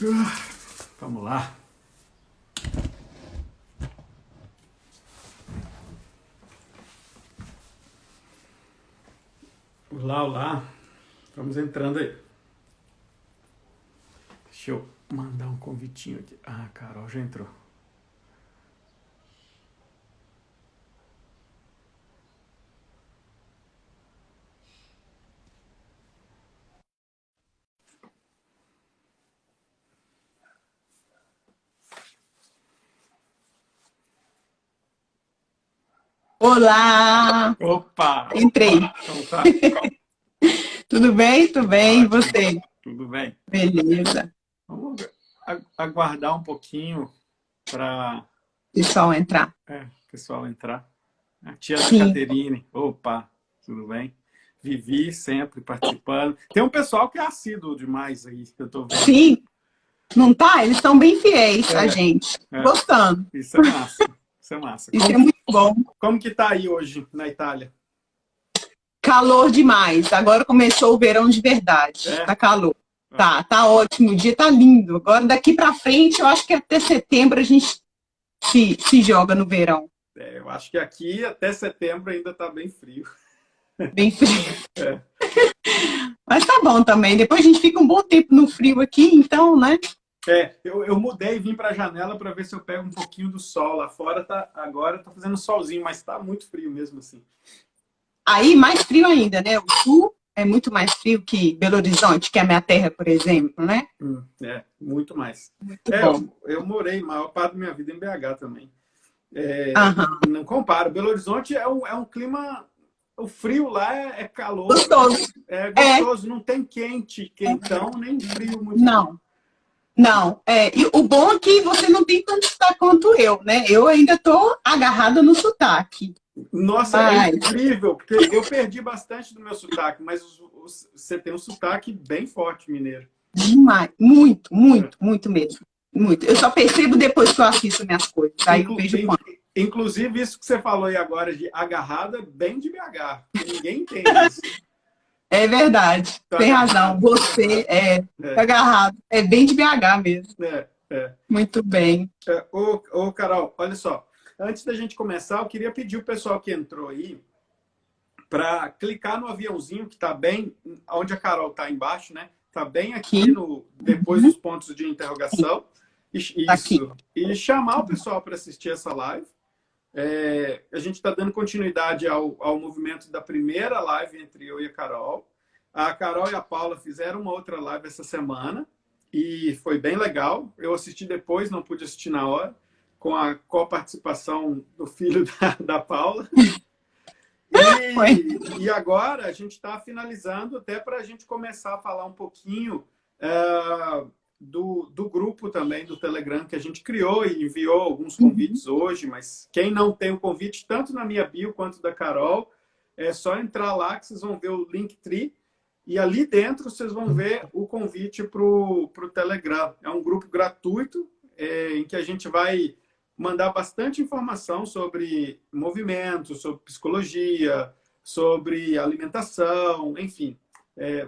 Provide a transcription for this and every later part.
Vamos lá. Olá, olá. Vamos entrando aí. Deixa eu mandar um convitinho aqui. Ah, a Carol já entrou. Olá! Opa! Entrei. Como tá? Tudo bem? Tudo bem. E Ótimo. você? Tudo bem? Beleza. Vamos aguardar um pouquinho para Pessoal entrar. o pessoal entrar. A tia da Sim. Caterine. Opa, tudo bem? Vivi sempre participando. Tem um pessoal que é assíduo demais aí, que eu tô vendo. Sim. Não tá? Eles estão bem fiéis a É, gente. é. Gostando. Isso é massa. Isso é massa. Isso é muito bom. Como que tá aí hoje na Itália? Calor demais. Agora começou o verão de verdade. É? Tá calor. Tá ótimo. O dia tá lindo. Agora daqui pra frente, eu acho que até setembro a gente se joga no verão. Eu acho que aqui até setembro ainda tá bem frio. Bem frio. É. Mas tá bom também. Depois a gente fica um bom tempo no frio aqui, então, né? Eu mudei e vim para a janela para ver se eu pego um pouquinho do sol. Lá fora agora tá fazendo solzinho, mas tá muito frio mesmo assim. Aí mais frio ainda, né? O sul é muito mais frio que Belo Horizonte, que é a minha terra, por exemplo, né? Muito mais. Muito bom. Eu morei a maior parte da minha vida em BH também. Aham. Não comparo. Belo Horizonte é um clima. O frio lá é calor, Gostoso. é É, gostoso, não tem quente, quentão, nem frio, muito frio. não, não. E o bom é que você não tem tanto sotaque quanto eu, né? Eu ainda tô agarrada no sotaque. Nossa, é Mas, incrível, porque eu perdi bastante do meu sotaque, mas você tem um sotaque bem forte, mineiro. demais. Muito, É. muito, muito mesmo. Muito. Eu só percebo depois que eu assisto minhas coisas. Aí eu vejo quando. Inclusive, isso que você falou aí agora de agarrada, bem de BH, porque ninguém entende isso. É verdade. Tô Tem razão. agarrado, tô Você agarrado. é É, agarrado. É bem de BH mesmo. é, é. Muito bem. Carol, olha só. Antes da gente começar, eu queria pedir o pessoal que entrou aí para clicar no aviãozinho que está bem onde a Carol está embaixo, né? Está bem aqui Aqui. no depois dos pontos de interrogação. Tá aqui. Isso. E chamar o pessoal para assistir essa live. A gente está dando continuidade ao movimento da primeira live entre eu e a Carol. A Carol e a Paula fizeram uma outra live essa semana e foi bem legal. Eu assisti depois, não pude assistir na hora, com a coparticipação do filho da Paula. Foi. E agora a gente está finalizando até para a gente começar a falar um pouquinho do grupo também do Telegram que a gente criou e enviou alguns convites hoje, mas quem não tem o convite, tanto na minha bio quanto da Carol, é só entrar lá que vocês vão ver o Linktree e ali dentro vocês vão ver o convite para o Telegram. É um grupo gratuito em que a gente vai mandar bastante informação sobre movimento, sobre psicologia, sobre alimentação, enfim,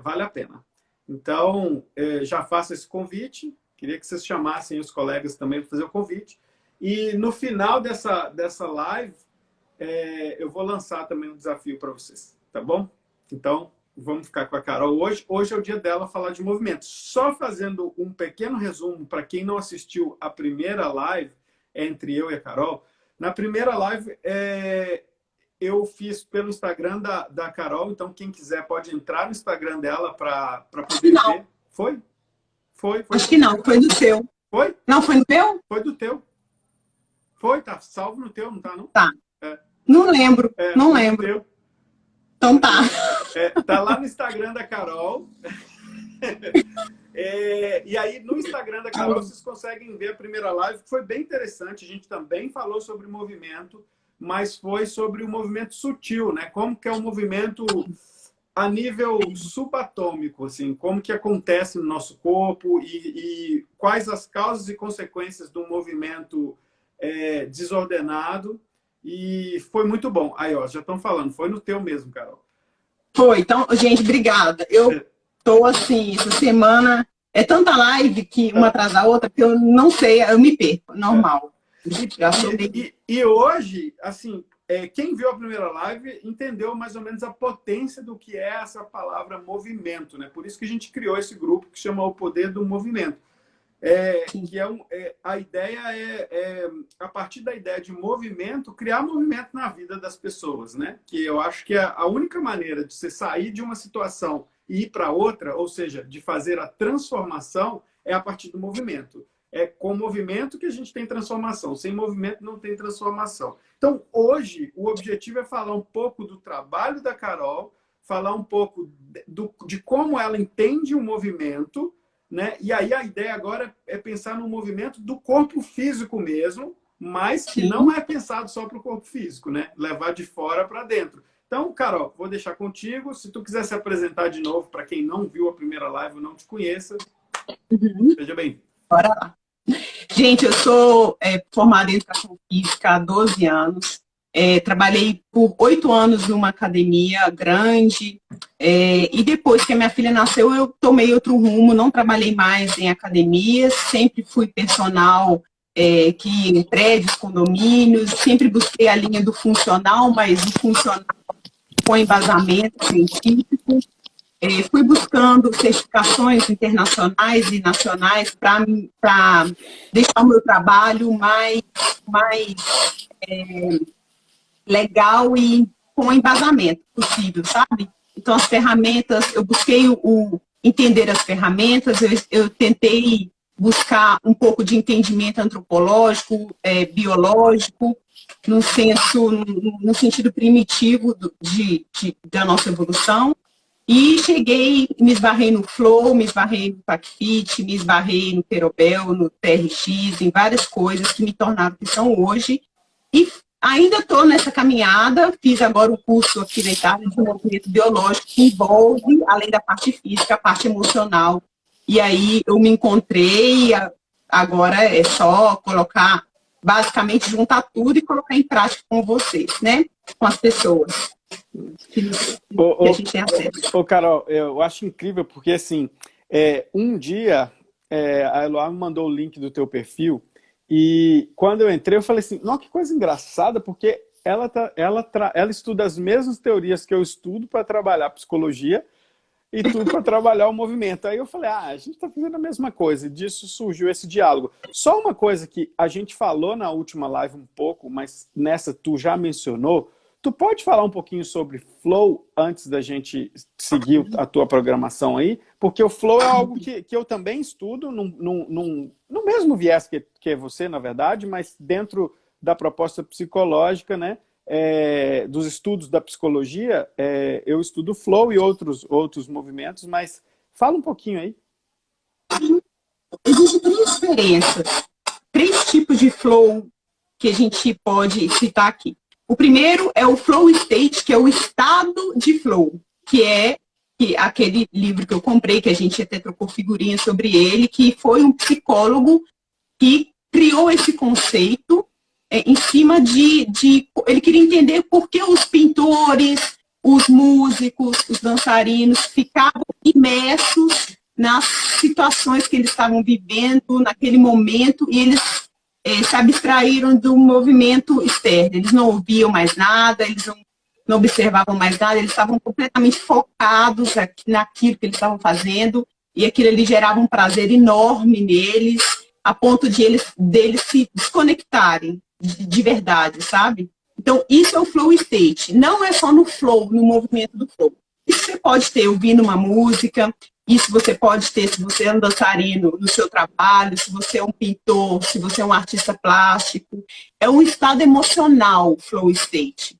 vale a pena. Então, já faço esse convite, queria que vocês chamassem os colegas também para fazer o convite. E no final dessa live, eu vou lançar também um desafio para vocês, tá bom? Então, vamos ficar com a Carol hoje. Hoje é o dia dela falar de movimento. Só fazendo um pequeno resumo para quem não assistiu a primeira live, entre eu e a Carol. Na primeira live, eu fiz pelo Instagram da Carol, então quem quiser pode entrar no Instagram dela para poder Não, ver. Foi? Foi acho que não. Foi do seu. Foi? Não, foi no meu? Foi do teu. Foi, tá salvo no teu, não tá, não? Tá. É, Não lembro. Não foi do lembro. teu. Então tá. Tá lá no Instagram da Carol. E aí, no Instagram da Carol, vocês conseguem ver a primeira live, que foi bem interessante. A gente também falou sobre movimento, mas foi sobre o movimento sutil, né? Como que é um movimento a nível subatômico, assim, como que acontece no nosso corpo e quais as causas e consequências do movimento desordenado. E foi muito bom. Aí, ó, já estão falando, foi no teu mesmo, Carol. Foi. Então, gente, obrigada. Eu tô assim, essa semana É tanta live que uma atrás da outra que eu não sei, eu me perco, normal. E hoje, assim, quem viu a primeira live entendeu mais ou menos a potência do que é essa palavra movimento, né? Por isso que a gente criou esse grupo que chama O Poder do Movimento. A ideia a partir da ideia de movimento, criar movimento na vida das pessoas, né? Que eu acho que a única maneira de você sair de uma situação e ir para outra, ou seja, de fazer a transformação, é a partir do movimento. É com movimento que a gente tem transformação. Sem movimento não tem transformação. Então, hoje, o objetivo é falar um pouco do trabalho da Carol, falar um pouco de como ela entende o movimento, né? E aí a ideia agora é pensar no movimento do corpo físico mesmo, mas que não é pensado só para o corpo físico, né? Levar de fora para dentro. Então, Carol, vou deixar contigo. Se tu quiser se apresentar de novo para quem não viu a primeira live ou não te conheça, seja bem-vindo. Bora lá. Gente, eu sou formada em Educação Física há 12 anos. Trabalhei por 8 anos numa academia grande. E depois que a minha filha nasceu, eu tomei outro rumo. Não trabalhei mais em academias. Sempre fui personal em prédios, condomínios. Sempre busquei a linha do funcional, mas o funcional com embasamento científico. Fui buscando certificações internacionais e nacionais para deixar o meu trabalho mais legal e com embasamento possível, sabe? Então, as ferramentas, eu busquei entender as ferramentas, eu tentei buscar um pouco de entendimento antropológico, biológico, no sentido primitivo da nossa evolução. E cheguei, me esbarrei no Flow, me esbarrei no PacFit, me esbarrei no Perobel, no TRX, em várias coisas que me tornaram o que são hoje. E ainda estou nessa caminhada, fiz agora o curso aqui na Itália de movimento biológico, que envolve, além da parte física, a parte emocional. E aí eu me encontrei, agora é só colocar, basicamente juntar tudo e colocar em prática com vocês, né? Com as pessoas. Carol, eu acho incrível porque assim, um dia a Eloá me mandou o link do teu perfil e quando eu entrei eu falei assim, nossa, que coisa engraçada, porque ela estuda as mesmas teorias que eu estudo para trabalhar psicologia e tudo para trabalhar o movimento. Aí eu falei, a gente está fazendo a mesma coisa, e disso surgiu esse diálogo. Só uma coisa que a gente falou na última live um pouco, mas nessa tu já mencionou. Tu pode falar um pouquinho sobre Flow antes da gente seguir a tua programação aí? Porque o Flow é algo que eu também estudo no mesmo viés que é você, na verdade, mas dentro da proposta psicológica, né? Dos estudos da psicologia, eu estudo Flow e outros movimentos, mas fala um pouquinho aí. Existem 3 diferenças, 3 tipos de Flow que a gente pode citar aqui. O primeiro é o Flow State, que é o estado de Flow, que é aquele livro que eu comprei, que a gente até trocou figurinha sobre ele, que foi um psicólogo que criou esse conceito em cima ele queria entender por que os pintores, os músicos, os dançarinos ficavam imersos nas situações que eles estavam vivendo naquele momento e eles se abstraíram do movimento externo. Eles não ouviam mais nada, eles não observavam mais nada, eles estavam completamente focados naquilo que eles estavam fazendo e aquilo ali gerava um prazer enorme neles, a ponto deles se desconectarem de verdade, sabe? Então, isso é o flow state. Não é só no flow, no movimento do flow. Isso você pode ter ouvindo uma música, isso você pode ter se você é um dançarino no seu trabalho, se você é um pintor, se você é um artista plástico. É um estado emocional, flow state.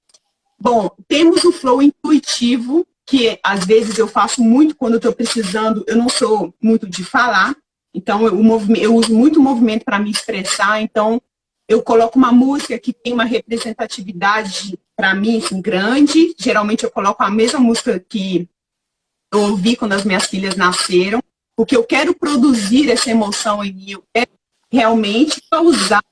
Bom, temos o flow intuitivo, que às vezes eu faço muito quando eu estou precisando, eu não sou muito de falar, então eu uso muito movimento para me expressar, então eu coloco uma música que tem uma representatividade para mim assim, grande, geralmente eu coloco a mesma música que eu ouvi quando as minhas filhas nasceram, porque eu quero produzir essa emoção em mim, eu quero realmente causar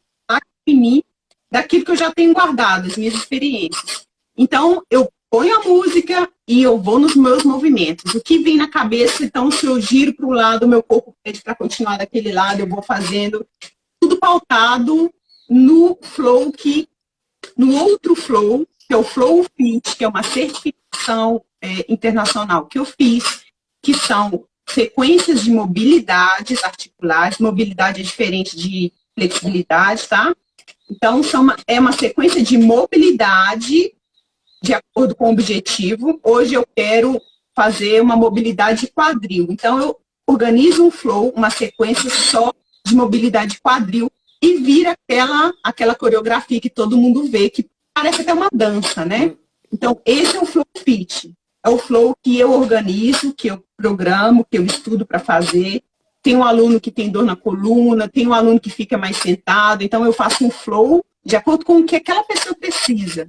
em mim daquilo que eu já tenho guardado, as minhas experiências. Então, eu ponho a música e eu vou nos meus movimentos. O que vem na cabeça, então, se eu giro para o lado, o meu corpo pede para continuar daquele lado, eu vou fazendo. Tudo pautado no flow no outro flow, que é o Flow Fit, que é uma certificação internacional que eu fiz, que são sequências de mobilidades articulares. Mobilidade é diferente de flexibilidade, tá? Então, é uma sequência de mobilidade de acordo com o objetivo. Hoje eu quero fazer uma mobilidade de quadril. Então, eu organizo um flow, uma sequência só de mobilidade de quadril e vira aquela coreografia que todo mundo vê, que parece até uma dança, né? Então, esse é o Flow Fit. É o flow que eu organizo, que eu programo, que eu estudo para fazer. Tem um aluno que tem dor na coluna, tem um aluno que fica mais sentado. Então, eu faço um flow de acordo com o que aquela pessoa precisa.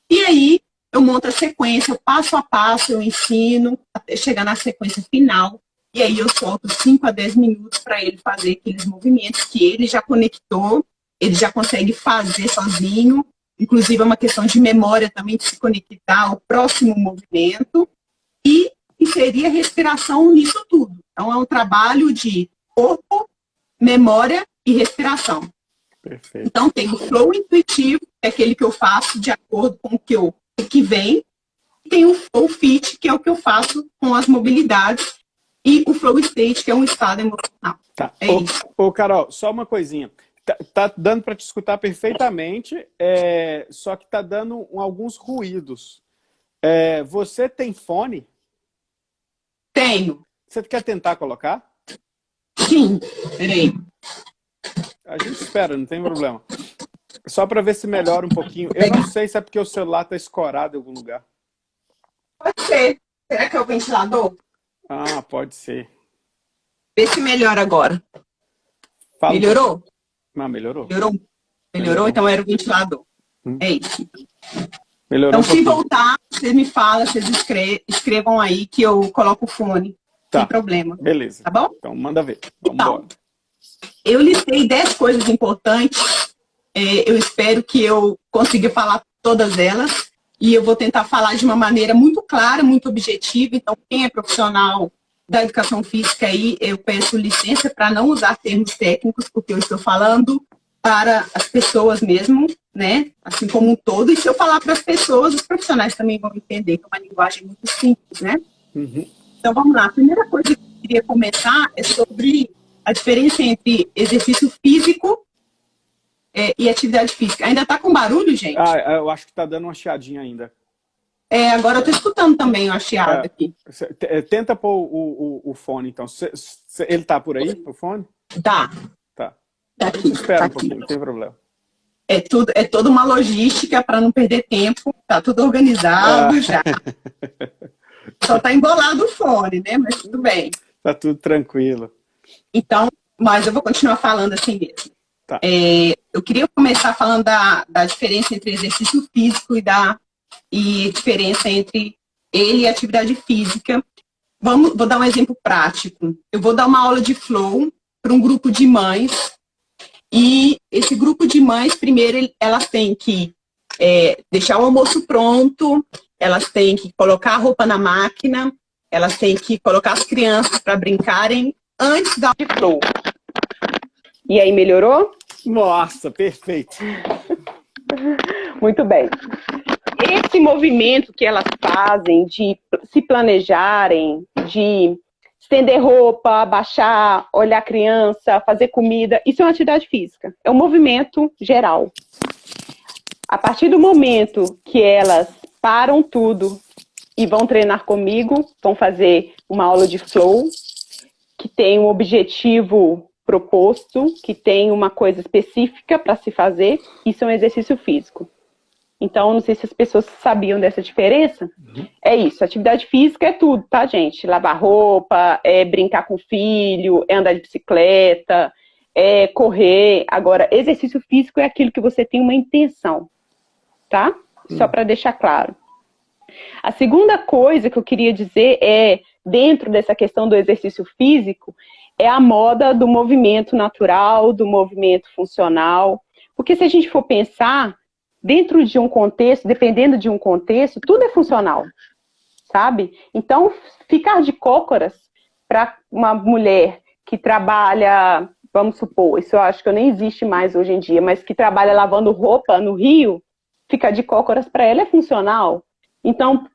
E aí, eu monto a sequência, passo a passo, eu ensino, até chegar na sequência final. E aí, eu solto 5 a 10 minutos para ele fazer aqueles movimentos que ele já conectou, ele já consegue fazer sozinho. Inclusive, é uma questão de memória também, de se conectar ao próximo movimento. E inserir a respiração nisso tudo. Então, é um trabalho de corpo, memória e respiração. Perfeito. Então, tem o flow intuitivo, que é aquele que eu faço de acordo com o que vem. E tem o flow fit, que é o que eu faço com as mobilidades. E o flow state, que é um estado emocional. Tá. É isso. Ô, Carol, só uma coisinha. Tá dando para te escutar perfeitamente, só que tá dando alguns ruídos. Você tem fone? Tenho. Você quer tentar colocar? Sim. Peraí. A gente espera, não tem problema. Só para ver se melhora um pouquinho. Eu não sei se é porque o celular tá escorado em algum lugar. Pode ser. Será que é o ventilador? Ah, pode ser. Vê se melhora agora. Fala. Melhorou? Não, melhorou. Melhorou? Então era o ventilador. É isso. Melhorou então, se voltar, vocês me falam, vocês escrevam aí que eu coloco o fone. Tá. Sem problema. Beleza. Tá bom? Então, manda ver. Vamos então, embora. Eu listei 10 coisas importantes. Eu espero que eu consiga falar todas elas. E eu vou tentar falar de uma maneira muito clara, muito objetiva. Então, quem é profissional da educação física aí, eu peço licença para não usar termos técnicos, porque eu estou falando para as pessoas mesmo, né? Assim como um todo. E se eu falar para as pessoas, os profissionais também vão entender, que é uma linguagem muito simples, né? Uhum. Então, vamos lá. A primeira coisa que eu queria comentar é sobre a diferença entre exercício físico e atividade física. Ainda está com barulho, gente? Eu acho que está dando uma chiadinha ainda. Agora eu estou escutando também uma chiada aqui. Tenta pôr o fone, então. Ele está por aí, o fone? Tá. Tá. Tá aqui. Espera Tá um pouquinho, não tem problema. É toda uma logística para não perder tempo. Tá tudo organizado já. Só tá embolado o fone, né? Mas tudo bem. Tá tudo tranquilo. Então, mas eu vou continuar falando assim mesmo. Tá. Eu queria começar falando da diferença entre exercício físico e diferença entre ele e atividade física. Vou dar um exemplo prático. Eu vou dar uma aula de flow para um grupo de mães. E esse grupo de mães, primeiro, elas têm que deixar o almoço pronto, elas têm que colocar a roupa na máquina, elas têm que colocar as crianças para brincarem antes da aula de flow. E aí, melhorou? Nossa, perfeito. Muito bem. Esse movimento que elas fazem de se planejarem, de estender roupa, abaixar, olhar a criança, fazer comida, isso é uma atividade física. É um movimento geral. A partir do momento que elas param tudo e vão treinar comigo, vão fazer uma aula de flow, que tem um objetivo proposto, que tem uma coisa específica para se fazer, isso é um exercício físico. Então, não sei se as pessoas sabiam dessa diferença. Uhum. É isso, atividade física é tudo, tá, gente? Lavar roupa, brincar com o filho, andar de bicicleta, correr. Agora, exercício físico é aquilo que você tem uma intenção, tá? Só para deixar claro. A segunda coisa que eu queria dizer dentro dessa questão do exercício físico, é a moda do movimento natural, do movimento funcional. Porque se a gente for pensar, dentro de um contexto, dependendo de um contexto, tudo é funcional, sabe? Então, ficar de cócoras para uma mulher que trabalha, vamos supor, isso eu acho que nem existe mais hoje em dia, mas que trabalha lavando roupa no Rio, ficar de cócoras para ela é funcional. Então,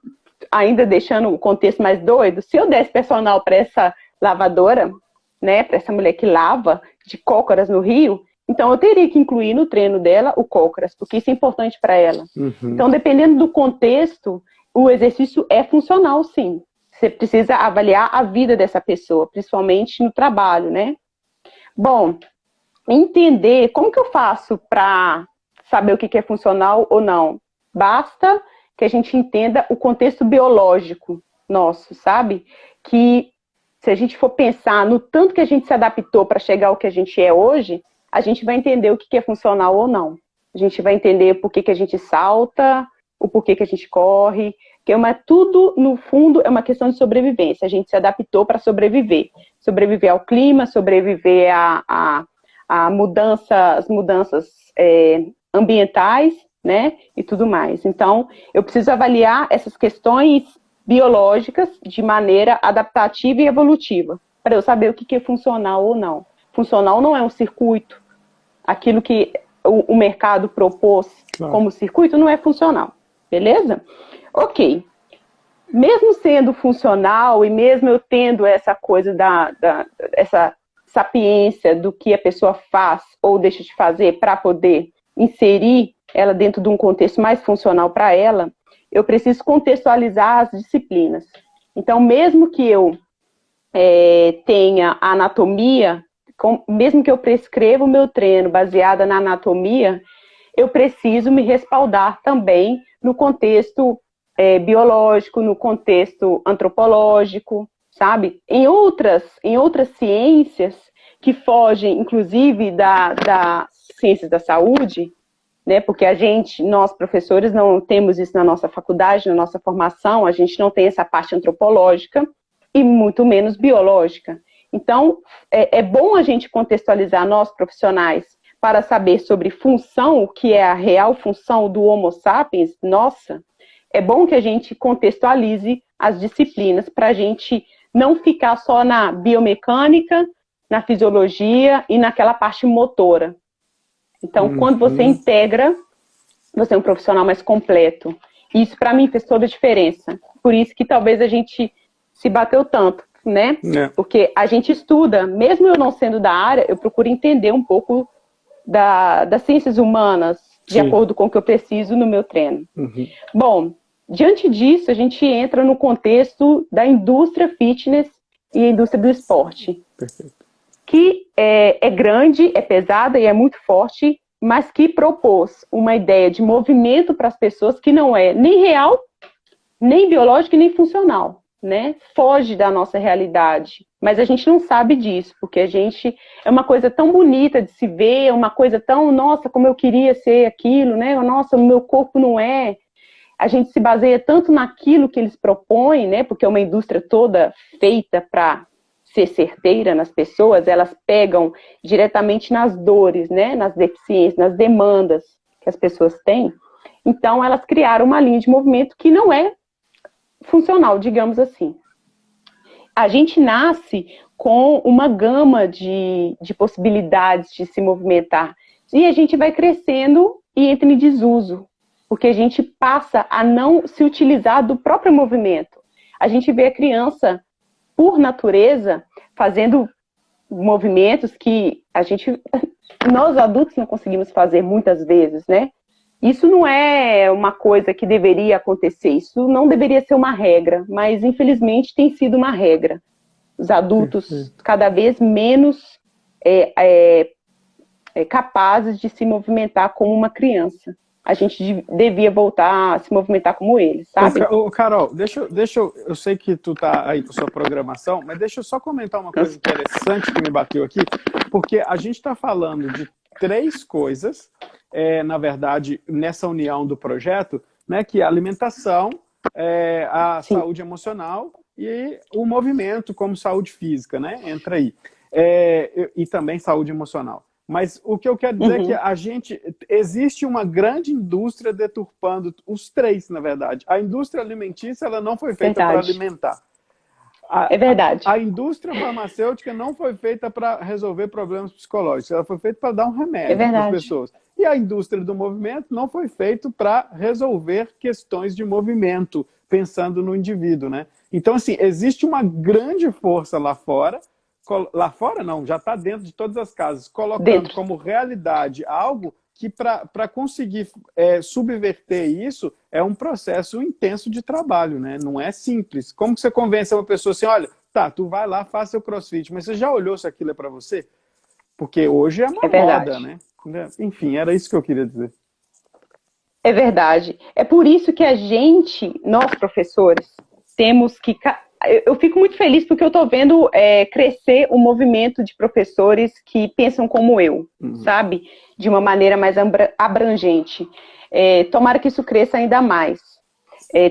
ainda deixando o contexto mais doido, se eu desse personal para essa lavadora, né, para essa mulher que lava de cócoras no Rio, então eu teria que incluir no treino dela o cócoras, porque isso é importante para ela. Então, dependendo do contexto, o exercício é funcional, sim. Você precisa avaliar a vida dessa pessoa, principalmente no trabalho, né? Bom, entender como que eu faço para saber o que é funcional ou não. Basta que a gente entenda o contexto biológico nosso, sabe? Que se a gente for pensar no tanto que a gente se adaptou para chegar ao que a gente é hoje, a gente vai entender o que é funcional ou não. A gente vai entender por que a gente salta, o porquê que a gente corre, que tudo, no fundo, é uma questão de sobrevivência. A gente se adaptou para sobreviver. Sobreviver ao clima, sobreviver a mudanças ambientais, né, e tudo mais. Então, eu preciso avaliar essas questões biológicas de maneira adaptativa e evolutiva, para eu saber o que é funcional ou não. Funcional não é um circuito. Aquilo que o mercado propôs como circuito não é funcional. Beleza? Ok. Mesmo sendo funcional e mesmo eu tendo essa coisa essa sapiência do que a pessoa faz ou deixa de fazer para poder inserir ela dentro de um contexto mais funcional para ela, eu preciso contextualizar as disciplinas. Então, mesmo que eu tenha a anatomia, mesmo que eu prescreva o meu treino baseada na anatomia, eu preciso me respaldar também no contexto biológico, no contexto antropológico, sabe? Em outras ciências que fogem, inclusive, das ciências da saúde, né? Porque nós professores não temos isso na nossa faculdade, na nossa formação, a gente não tem essa parte antropológica e muito menos biológica. Então, é bom a gente contextualizar nós profissionais para saber sobre função, o que é a real função do Homo sapiens, nossa, é bom que a gente contextualize as disciplinas para a gente não ficar só na biomecânica, na fisiologia e naquela parte motora. Então, quando você integra, você é um profissional mais completo. Isso, para mim, fez toda a diferença. Por isso que talvez a gente se bateu tanto, né? Porque a gente estuda, mesmo eu não sendo da área, eu procuro entender um pouco das ciências humanas, de acordo com o que eu preciso no meu treino. Bom, diante disso, a gente entra no contexto da indústria fitness e a indústria do esporte. Perfeito. Que é grande, é pesada e é muito forte, mas que propôs uma ideia de movimento para as pessoas que não é nem real, nem biológica e nem funcional, né? Foge da nossa realidade. Mas a gente não sabe disso, porque é uma coisa tão bonita de se ver, é uma coisa tão, nossa, como eu queria ser aquilo, né? Nossa, o meu corpo não é. A gente se baseia tanto naquilo que eles propõem, né? Porque é uma indústria toda feita para ser certeira nas pessoas, elas pegam diretamente nas dores, né? Nas deficiências, nas demandas que as pessoas têm. Então, elas criaram uma linha de movimento que não é funcional, digamos assim. A gente nasce com uma gama de possibilidades de se movimentar. E a gente vai crescendo e entra em desuso, porque a gente passa a não se utilizar do próprio movimento. A gente vê a criança, por natureza, fazendo movimentos que nós adultos não conseguimos fazer muitas vezes, né? Isso não é uma coisa que deveria acontecer, isso não deveria ser uma regra, mas infelizmente tem sido uma regra. Os adultos cada vez menos capazes de se movimentar como uma criança. A gente devia voltar a se movimentar como eles, sabe? Carol, eu sei que tu tá aí com sua programação, mas deixa eu só comentar uma coisa interessante que me bateu aqui, porque a gente está falando de 3 coisas, na verdade, nessa união do projeto, né, que é a alimentação, a saúde emocional e o movimento como saúde física, né? Entra aí. E também saúde emocional. Mas o que eu quero dizer é que existe uma grande indústria deturpando os três, na verdade. A indústria alimentícia, ela não foi feita para alimentar. É verdade. A indústria farmacêutica não foi feita para resolver problemas psicológicos, ela foi feita para dar um remédio para as pessoas. E a indústria do movimento não foi feita para resolver questões de movimento, pensando no indivíduo, né? Então, assim, existe uma grande força lá fora não, já está dentro de todas as casas, colocando como realidade algo que para conseguir subverter isso é um processo intenso de trabalho, né? Não é simples. Como que você convence uma pessoa assim, olha, tá, tu vai lá, faça seu crossfit, mas você já olhou se aquilo é para você? Porque hoje é uma moda, né? Enfim, era isso que eu queria dizer. É verdade. É por isso que nós professores, temos que... Eu fico muito feliz porque eu estou vendo crescer o movimento de professores que pensam como eu, sabe? De uma maneira mais abrangente. Tomara que isso cresça ainda mais.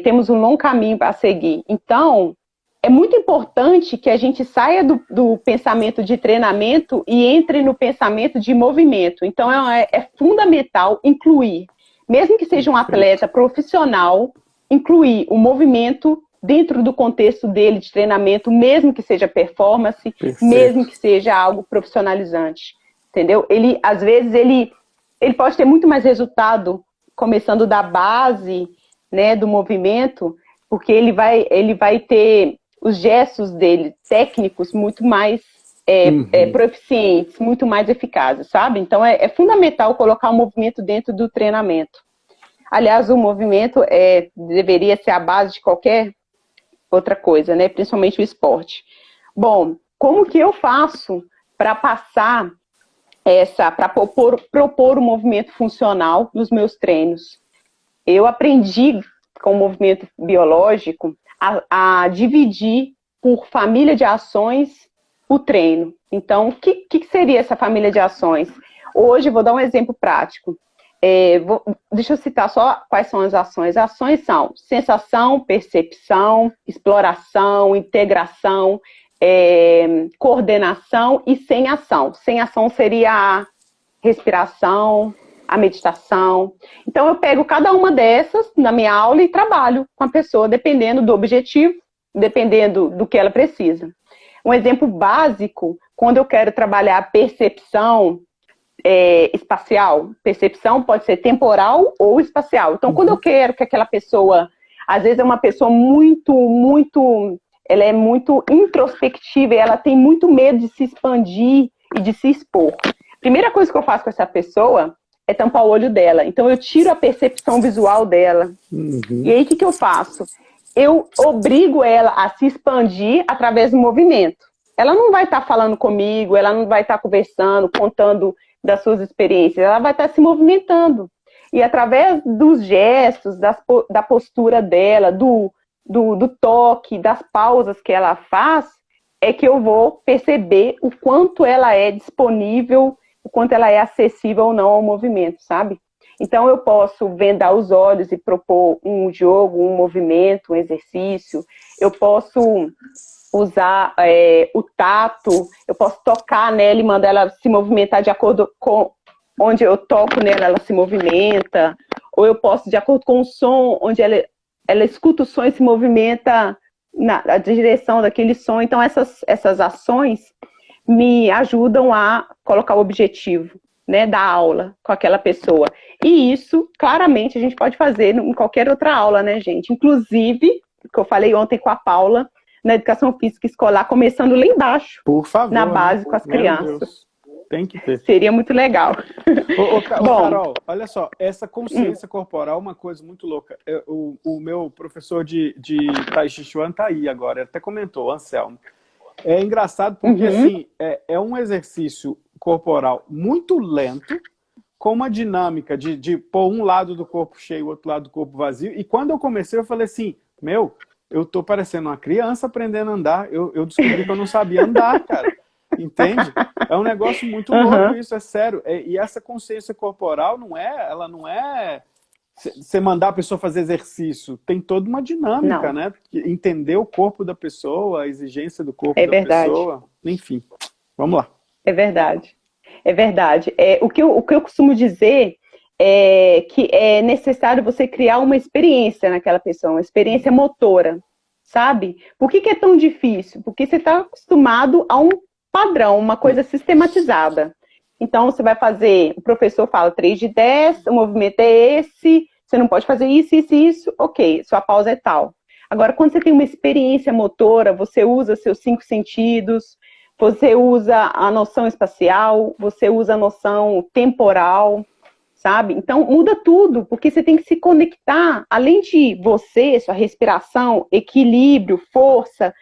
Temos um longo caminho a seguir. Então, é muito importante que a gente saia do pensamento de treinamento e entre no pensamento de movimento. Então, é fundamental incluir, mesmo que seja um atleta profissional, incluir o movimento dentro do contexto dele de treinamento, mesmo que seja performance, mesmo que seja algo profissionalizante, entendeu? Às vezes, ele pode ter muito mais resultado começando da base, né, do movimento, porque ele vai ter os gestos dele, técnicos, muito mais proficientes, muito mais eficazes, sabe? Então, é fundamental colocar o movimento dentro do treinamento. Aliás, o movimento deveria ser a base de qualquer outra coisa, né? Principalmente o esporte. Bom, como que eu faço para passar para propor um movimento funcional nos meus treinos? Eu aprendi com o movimento biológico a dividir por família de ações o treino. Então, o que seria essa família de ações? Hoje, vou dar um exemplo prático. Deixa eu citar só quais são as ações. As ações são sensação, percepção, exploração, integração, coordenação e sem ação. Sem ação seria a respiração, a meditação. Então, eu pego cada uma dessas na minha aula e trabalho com a pessoa, dependendo do objetivo, dependendo do que ela precisa. Um exemplo básico, quando eu quero trabalhar a percepção espacial. Percepção pode ser temporal ou espacial. Então, quando eu quero que aquela pessoa, às vezes é uma pessoa ela é muito introspectiva e ela tem muito medo de se expandir e de se expor. Primeira coisa que eu faço com essa pessoa é tampar o olho dela. Então, eu tiro a percepção visual dela. E aí, o que eu faço? Eu obrigo ela a se expandir através do movimento. Ela não vai estar falando comigo, ela não vai estar conversando, contando das suas experiências, ela vai estar se movimentando. E através dos gestos, da postura dela, do toque, das pausas que ela faz, é que eu vou perceber o quanto ela é disponível, o quanto ela é acessível ou não ao movimento, sabe? Então eu posso vendar os olhos e propor um jogo, um movimento, um exercício. Eu posso usar o tato, eu posso tocar nela e mandar ela se movimentar de acordo com onde eu toco nela, ela se movimenta, ou eu posso, de acordo com o som, onde ela escuta o som e se movimenta na direção daquele som. Então, essas ações me ajudam a colocar o objetivo, né, da aula com aquela pessoa. E isso, claramente, a gente pode fazer em qualquer outra aula, né, gente? Inclusive, que eu falei ontem com a Paula, na educação física escolar, começando lá embaixo. Por favor, na base, com as crianças. Deus. Tem que ter. Seria muito legal. Bom, Carol, olha só, essa consciência corporal é uma coisa muito louca. O meu professor de Tai Chi Chuan tá aí agora, ele até comentou, Anselmo. É engraçado porque, assim, é um exercício corporal muito lento, com uma dinâmica de pôr um lado do corpo cheio, o outro lado do corpo vazio. E quando eu comecei, eu falei assim, eu tô parecendo uma criança aprendendo a andar. Eu descobri que eu não sabia andar, cara. Entende? É um negócio muito louco isso, é sério. E essa consciência corporal ela não é você mandar a pessoa fazer exercício. Tem toda uma dinâmica, né? Entender o corpo da pessoa, a exigência do corpo da pessoa. Enfim, vamos lá. É verdade. É verdade. O que eu costumo dizer é que é necessário você criar uma experiência naquela pessoa, uma experiência motora, sabe? Por que é tão difícil? Porque você está acostumado a um padrão, uma coisa sistematizada. Então, você vai fazer, o professor fala 3 de 10, o movimento é esse, você não pode fazer isso, isso e isso, ok, sua pausa é tal. Agora, quando você tem uma experiência motora, você usa seus 5 sentidos, você usa a noção espacial, você usa a noção temporal, sabe? Então, muda tudo, porque você tem que se conectar, além de você, sua respiração, equilíbrio, força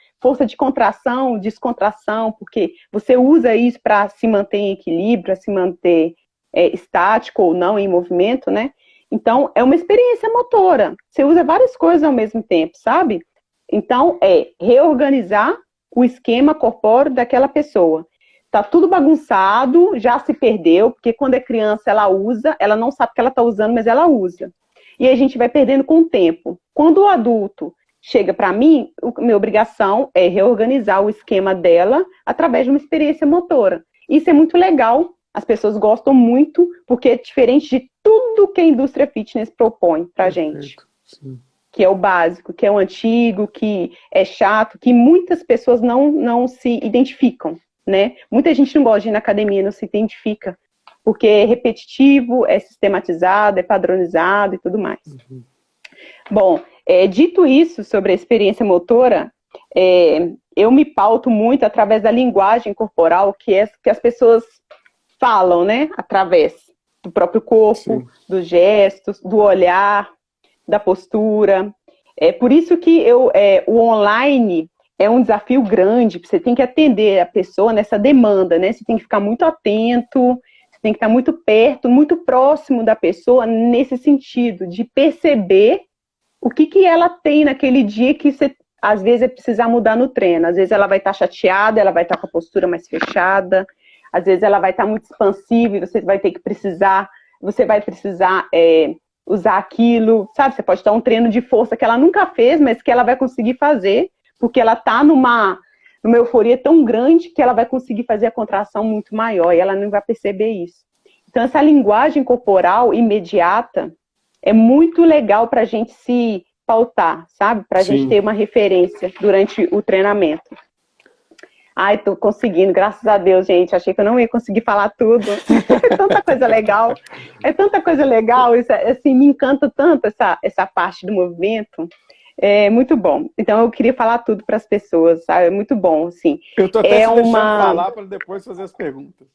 de contração, descontração, porque você usa isso para se manter em equilíbrio, para se manter estático ou não em movimento, né? Então, é uma experiência motora. Você usa várias coisas ao mesmo tempo, sabe? Então, reorganizar o esquema corpóreo daquela pessoa. Tá tudo bagunçado, já se perdeu, porque quando é criança ela usa, ela não sabe que ela está usando, mas ela usa. E a gente vai perdendo com o tempo. Quando o adulto chega para mim, minha obrigação é reorganizar o esquema dela através de uma experiência motora. Isso é muito legal, as pessoas gostam muito, porque é diferente de tudo que a indústria fitness propõe pra gente. Sim. Que é o básico, que é o antigo, que é chato, que muitas pessoas não se identificam, né? Muita gente não gosta de ir na academia, não se identifica, porque é repetitivo, é sistematizado, é padronizado e tudo mais. Uhum. Bom, dito isso sobre a experiência motora, eu me pauto muito através da linguagem corporal que as pessoas falam, né? Através do próprio corpo, sim, dos gestos, do olhar, da postura. É por isso que o online é um desafio grande, você tem que atender a pessoa nessa demanda, né? Você tem que ficar muito atento, você tem que estar muito perto, muito próximo da pessoa nesse sentido, de perceber o que ela tem naquele dia que você, às vezes, é precisar mudar no treino. Às vezes ela vai estar chateada, ela vai estar com a postura mais fechada, às vezes ela vai estar muito expansiva e você vai precisar usar aquilo, sabe? Você pode dar um treino de força que ela nunca fez, mas que ela vai conseguir fazer, porque ela está numa euforia tão grande que ela vai conseguir fazer a contração muito maior e ela não vai perceber isso. Então, essa linguagem corporal imediata é muito legal para a gente se pautar, sabe? Para a gente ter uma referência durante o treinamento. Ai, tô conseguindo, graças a Deus, gente. Achei que eu não ia conseguir falar tudo. É tanta coisa legal. É tanta coisa legal. Isso, assim, me encanta tanto essa parte do movimento. É muito bom. Então, eu queria falar tudo para as pessoas, sabe? É muito bom, assim. Eu tô até deixando falar para depois fazer as perguntas.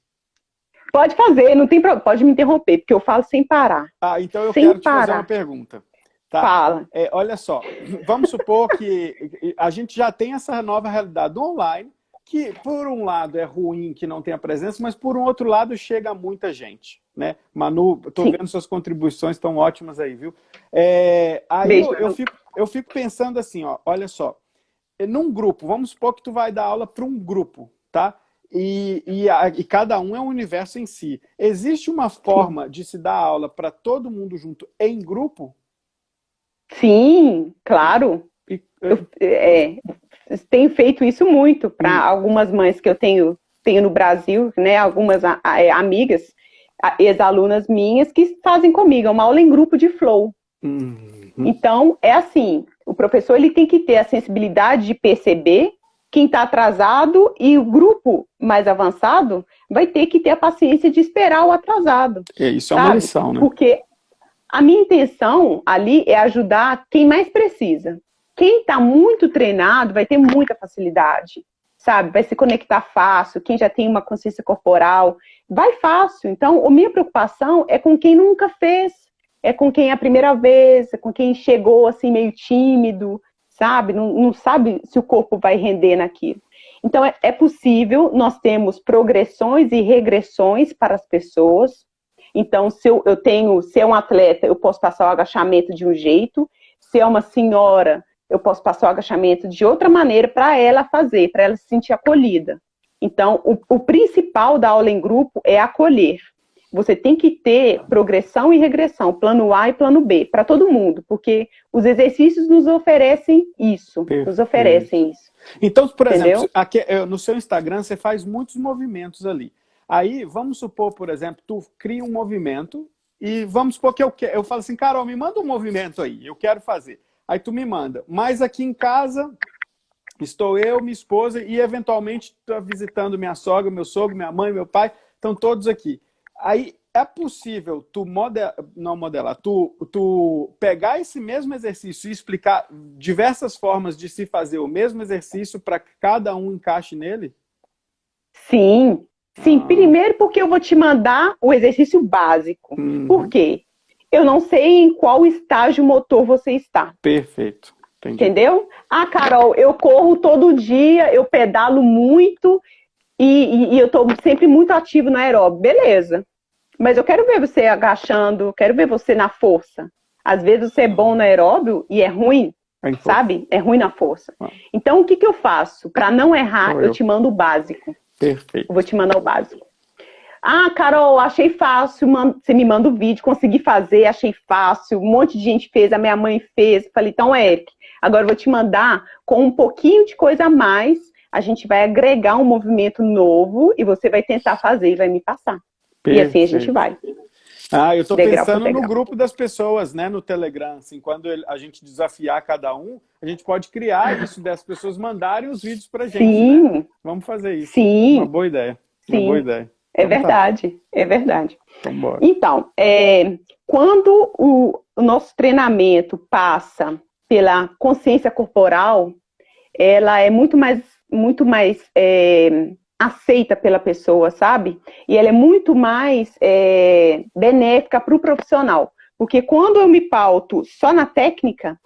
Pode fazer, não tem problema. Pode me interromper, porque eu falo sem parar. Ah, então eu quero te fazer uma pergunta. Tá? Fala. Olha só, vamos supor que a gente já tem essa nova realidade do online, que por um lado é ruim que não tenha presença, mas por um outro lado chega muita gente, né? Manu, estou vendo suas contribuições tão ótimas aí, viu? Aí eu fico pensando assim, ó, olha só, num grupo, vamos supor que tu vai dar aula para um grupo, tá? E cada um é um universo em si. Existe uma forma de se dar aula para todo mundo junto em grupo? Sim, claro. Tenho feito isso muito para algumas mães que eu tenho no Brasil, né? Algumas amigas, ex-alunas minhas que fazem comigo, é uma aula em grupo de flow. Então, é assim, o professor ele tem que ter a sensibilidade de perceber quem está atrasado e o grupo mais avançado vai ter que ter a paciência de esperar o atrasado. Isso é uma lição, né? Porque a minha intenção ali é ajudar quem mais precisa. Quem está muito treinado vai ter muita facilidade, sabe? Vai se conectar fácil. Quem já tem uma consciência corporal, vai fácil. Então, a minha preocupação é com quem nunca fez, é com quem é a primeira vez, é com quem chegou assim meio tímido, sabe? Não sabe se o corpo vai render naquilo. Então, é possível, nós temos progressões e regressões para as pessoas. Então, se é um atleta, eu posso passar o agachamento de um jeito. Se é uma senhora, eu posso passar o agachamento de outra maneira para ela fazer, para ela se sentir acolhida. Então, o principal da aula em grupo é acolher. Você tem que ter progressão e regressão, plano A e plano B, para todo mundo, porque os exercícios nos oferecem isso. Então, por exemplo, aqui, no seu Instagram você faz muitos movimentos ali. Aí, vamos supor, por exemplo, tu cria um movimento e vamos supor que eu falo assim, Carol, me manda um movimento aí, eu quero fazer. Aí tu me manda. Mas aqui em casa, estou eu, minha esposa e eventualmente estou visitando minha sogra, meu sogro, minha mãe, meu pai, estão todos aqui. Aí é possível tu pegar esse mesmo exercício e explicar diversas formas de se fazer o mesmo exercício para que cada um encaixe nele? Sim, sim. Primeiro porque eu vou te mandar o exercício básico. Por quê? Eu não sei em qual estágio motor você está. Perfeito. Entendi. Entendeu? Ah, Carol, eu corro todo dia, eu pedalo muito e eu estou sempre muito ativo no aeróbio. Beleza. Mas eu quero ver você agachando, quero ver você na força. Às vezes você é bom no aeróbio e é ruim, sabe? É ruim na força. Então, o que eu faço? Para não errar, eu te mando o básico. Perfeito. Eu vou te mandar o básico. Ah, Carol, achei fácil, você me manda o vídeo, consegui fazer, achei fácil, um monte de gente fez, a minha mãe fez. Falei, então, Eric, agora eu vou te mandar com um pouquinho de coisa a mais, a gente vai agregar um movimento novo e você vai tentar fazer e vai me passar. Perfeito. E assim a gente vai. Eu estou pensando no grupo das pessoas, né, no Telegram, assim, quando a gente desafiar cada um, a gente pode criar isso, das pessoas mandarem os vídeos pra gente. Sim. Né? Vamos fazer isso. Sim. Uma boa ideia. Sim. Uma boa ideia. É verdade, é verdade. Então, quando o nosso treinamento passa pela consciência corporal, ela é muito mais aceita pela pessoa, sabe? E ela é muito mais benéfica para o profissional. Porque quando eu me pauto só na técnica,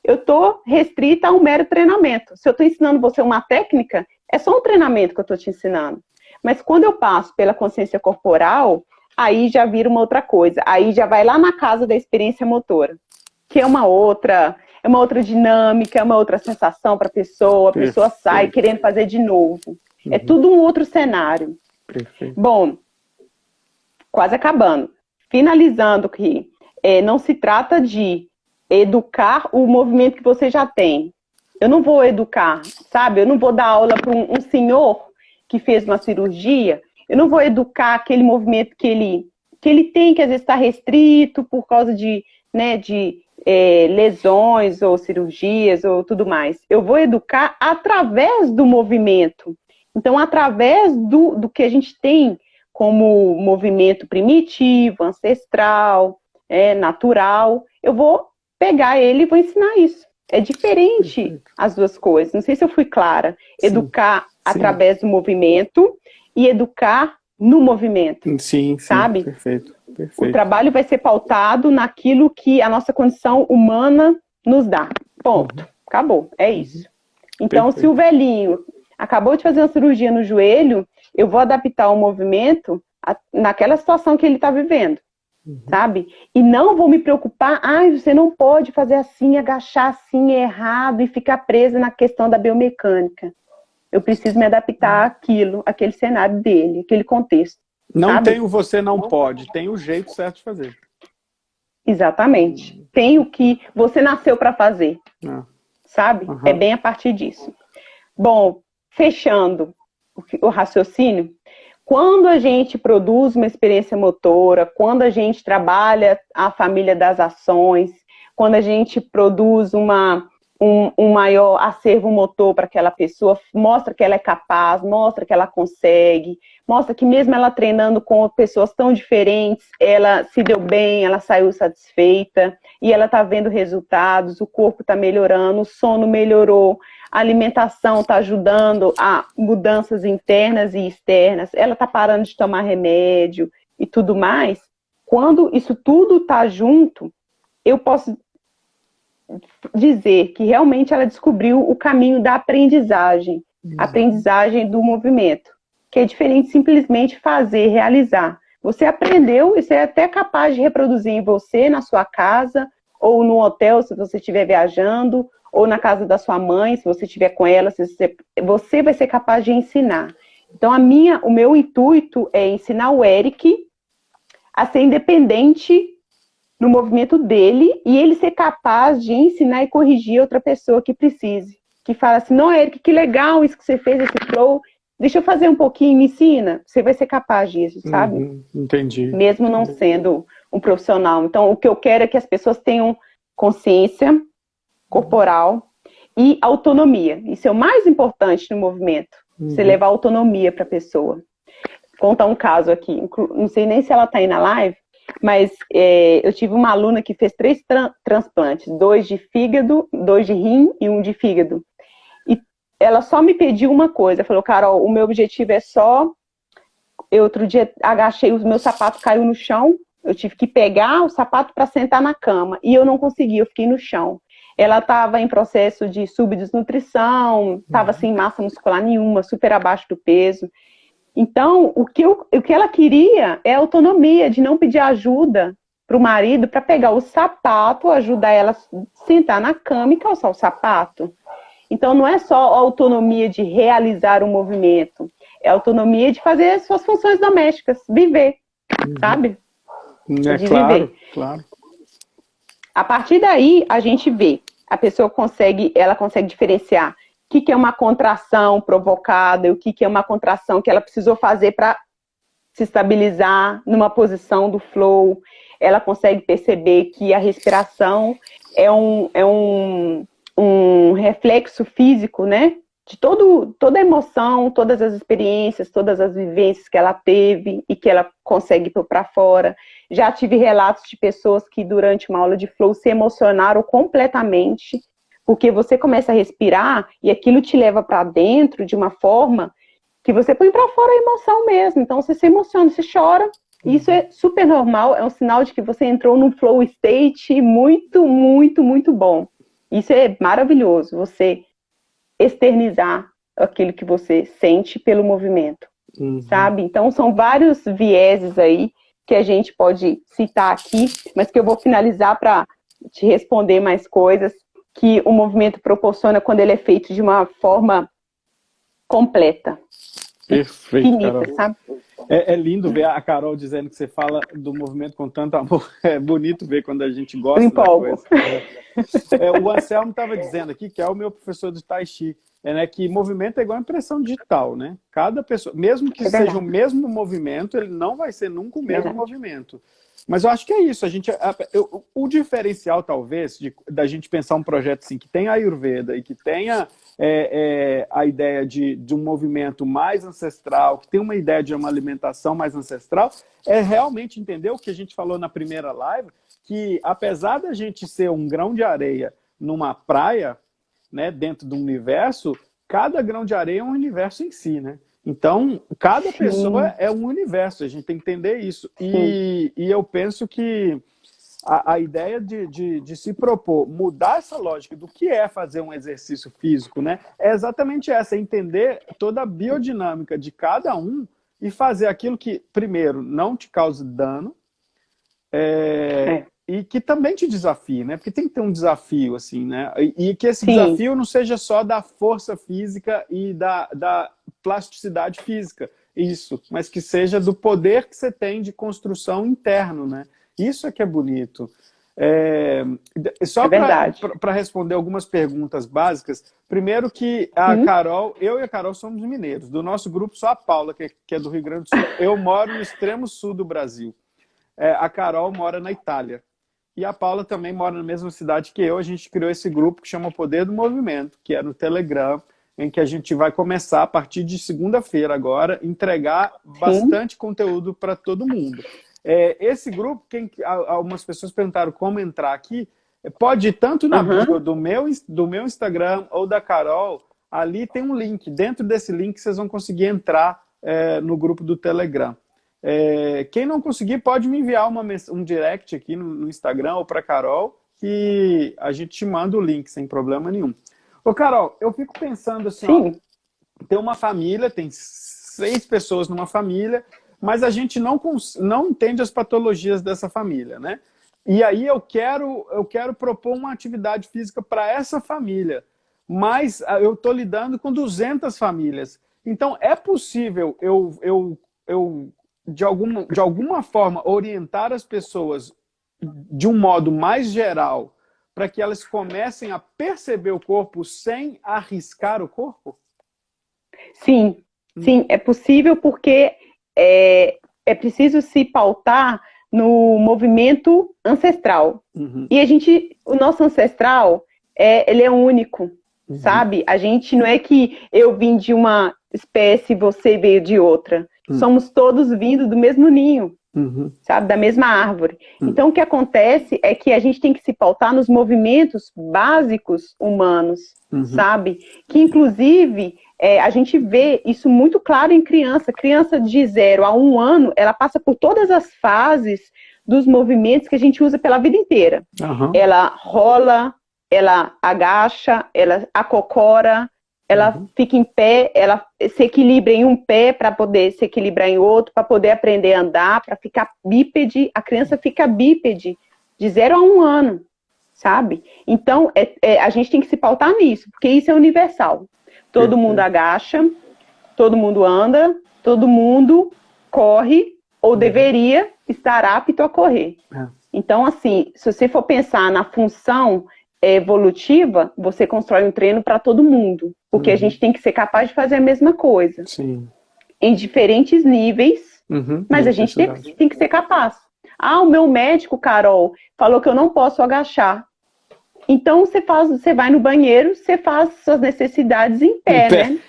eu estou restrita a um mero treinamento. Se eu estou ensinando você uma técnica, é só um treinamento que eu estou te ensinando. Mas quando eu passo pela consciência corporal, aí já vira uma outra coisa. Aí já vai lá na casa da experiência motora, que é uma outra dinâmica, é uma outra sensação para a pessoa sai querendo fazer de novo. É tudo um outro cenário. Perfeito. Bom, quase acabando. Finalizando que não se trata de educar o movimento que você já tem. Eu não vou educar, sabe? Eu não vou dar aula para um senhor que fez uma cirurgia, eu não vou educar aquele movimento que ele tem, que às vezes está restrito por causa de lesões ou cirurgias ou tudo mais. Eu vou educar através do movimento. Então, através do que a gente tem como movimento primitivo, ancestral, natural, eu vou pegar ele e vou ensinar isso. É diferente as duas coisas. Não sei se eu fui clara. Educar através do movimento e educar no movimento. Sim, sabe? Perfeito. O trabalho vai ser pautado naquilo que a nossa condição humana nos dá. Ponto. Acabou. É isso. Então, se o velhinho acabou de fazer uma cirurgia no joelho, eu vou adaptar o movimento naquela situação que ele está vivendo. Sabe? E não vou me preocupar, você não pode fazer assim, agachar assim, errado e ficar presa na questão da biomecânica. Eu preciso me adaptar àquilo, àquele cenário dele, aquele contexto. Não sabe? tem o você não pode, tem o jeito certo de fazer. Exatamente. Tem o que você nasceu para fazer. Sabe? É bem a partir disso. Bom, fechando o raciocínio, quando a gente produz uma experiência motora, quando a gente trabalha a família das ações, quando a gente produz um maior acervo motor para aquela pessoa, mostra que ela é capaz, mostra que ela consegue, mostra que mesmo ela treinando com pessoas tão diferentes, ela se deu bem, ela saiu satisfeita, e ela está vendo resultados, o corpo está melhorando, o sono melhorou, a alimentação está ajudando a mudanças internas e externas, ela está parando de tomar remédio e tudo mais. Quando isso tudo está junto, eu posso dizer que realmente ela descobriu o caminho da aprendizagem, aprendizagem do movimento, que é diferente de simplesmente fazer, realizar. Você aprendeu e você é até capaz de reproduzir em você, na sua casa, ou no hotel, se você estiver viajando, ou na casa da sua mãe, se você estiver com ela, você vai ser capaz de ensinar. Então, o meu intuito é ensinar o Eric a ser independente no movimento dele e ele ser capaz de ensinar e corrigir outra pessoa que precise. Que fala assim, não, Eric, que legal isso que você fez, esse flow, deixa eu fazer um pouquinho, me ensina. Você vai ser capaz disso, sabe? Entendi. Mesmo não sendo um profissional. Então, o que eu quero é que as pessoas tenham consciência corporal e autonomia. Isso é o mais importante no movimento. Você levar autonomia para a pessoa. Vou contar um caso aqui. Não sei nem se ela está aí na live, mas eu tive uma aluna que fez 3 transplantes. 2 de fígado, 2 de rim e 1 de fígado. E ela só me pediu uma coisa. Falou, Carol, o meu objetivo é só... Eu outro dia agachei, o meu sapato caiu no chão. Eu tive que pegar o sapato para sentar na cama. E eu não consegui, eu fiquei no chão. Ela estava em processo de subdesnutrição, estava sem massa muscular nenhuma, super abaixo do peso. Então, o que ela queria é autonomia, de não pedir ajuda para o marido para pegar o sapato, ajudar ela a sentar na cama e calçar o sapato. Então, não é só a autonomia de realizar o movimento, é a autonomia de fazer as suas funções domésticas, viver, sabe? De claro, viver. Claro. A partir daí, a gente vê, a pessoa consegue diferenciar o que é uma contração provocada e o que é uma contração que ela precisou fazer para se estabilizar numa posição do flow. Ela consegue perceber que a respiração é um reflexo físico, né? De toda a emoção, todas as experiências, todas as vivências que ela teve e que ela consegue pôr para fora. Já tive relatos de pessoas que durante uma aula de flow se emocionaram completamente, porque você começa a respirar e aquilo te leva para dentro de uma forma que você põe para fora a emoção mesmo. Então você se emociona, você chora. Isso é super normal, é um sinal de que você entrou num flow state muito, muito, muito bom. Isso é maravilhoso, você externizar aquilo que você sente pelo movimento, sabe? Então, são vários vieses aí que a gente pode citar aqui, mas que eu vou finalizar para te responder mais coisas que o movimento proporciona quando ele é feito de uma forma completa. Perfeito, Finita, Carol. sabe? É lindo ver a Carol dizendo que você fala do movimento com tanto amor. É bonito ver quando a gente gosta da coisa. O Anselmo estava dizendo aqui, que é o meu professor de Tai Chi, né, que movimento é igual a impressão digital, né? Cada pessoa, mesmo que seja o mesmo movimento, ele não vai ser nunca o mesmo movimento. Mas eu acho que é isso. O diferencial, talvez, da gente pensar um projeto assim, que tenha Ayurveda e que tenha a ideia de um movimento mais ancestral, que tenha uma ideia de uma alimentação mais ancestral, é realmente entender o que a gente falou na primeira live, que apesar da gente ser um grão de areia numa praia, né, dentro do universo, cada grão de areia é um universo em si, né? Então, cada pessoa é um universo, a gente tem que entender isso. E eu penso que a ideia de se propor mudar essa lógica do que é fazer um exercício físico, né, é exatamente essa, entender toda a biodinâmica de cada um e fazer aquilo que, primeiro, não te cause dano, e que também te desafie, né? Porque tem que ter um desafio, assim, né? E que esse desafio não seja só da força física e da plasticidade física, isso, mas que seja do poder que você tem de construção interno, né? Isso é que é bonito. Só para responder algumas perguntas básicas, primeiro que a Carol, eu e a Carol somos mineiros, do nosso grupo só a Paula, que é do Rio Grande do Sul. Eu moro no extremo sul do Brasil. A Carol mora na Itália. E a Paula também mora na mesma cidade que eu. A gente criou esse grupo que chama O Poder do Movimento, que é no Telegram, em que a gente vai começar, a partir de segunda-feira agora, entregar bastante conteúdo para todo mundo. Esse grupo, algumas pessoas perguntaram como entrar aqui, pode ir tanto na bio do meu Instagram ou da Carol, ali tem um link. Dentro desse link vocês vão conseguir entrar no grupo do Telegram. Quem não conseguir pode me enviar um direct aqui no Instagram ou para Carol, que a gente te manda o link sem problema nenhum. Ô Carol, eu fico pensando assim, ó, tem uma família, tem 6 pessoas numa família, mas a gente não entende as patologias dessa família, né? E aí eu quero propor uma atividade física para essa família, mas eu estou lidando com 200 famílias. Então é possível eu de alguma forma, orientar as pessoas de um modo mais geral para que elas comecem a perceber o corpo sem arriscar o corpo? Sim, Sim, é possível porque é preciso se pautar no movimento ancestral. E o nosso ancestral, ele é único, sabe? A gente não é que eu vim de uma espécie e você veio de outra. Somos todos vindos do mesmo ninho, sabe? Da mesma árvore. Então, o que acontece é que a gente tem que se pautar nos movimentos básicos humanos, sabe? Que, inclusive, a gente vê isso muito claro em criança. Criança de 0 a 1 ano, ela passa por todas as fases dos movimentos que a gente usa pela vida inteira. Ela rola, ela agacha, ela acocora, ela fica em pé, ela se equilibra em um pé para poder se equilibrar em outro, para poder aprender a andar, para ficar bípede. A criança fica bípede de 0 a 1 ano, sabe? Então, a gente tem que se pautar nisso, porque isso é universal. Todo mundo agacha, todo mundo anda, todo mundo corre, ou deveria estar apto a correr. Então, assim, se você for pensar na função evolutiva, você constrói um treino para todo mundo. Porque a gente tem que ser capaz de fazer a mesma coisa. Sim. Em diferentes níveis, mas a gente tem que ser capaz. O meu médico, Carol, falou que eu não posso agachar. Então, você vai no banheiro, você faz suas necessidades em pé, né?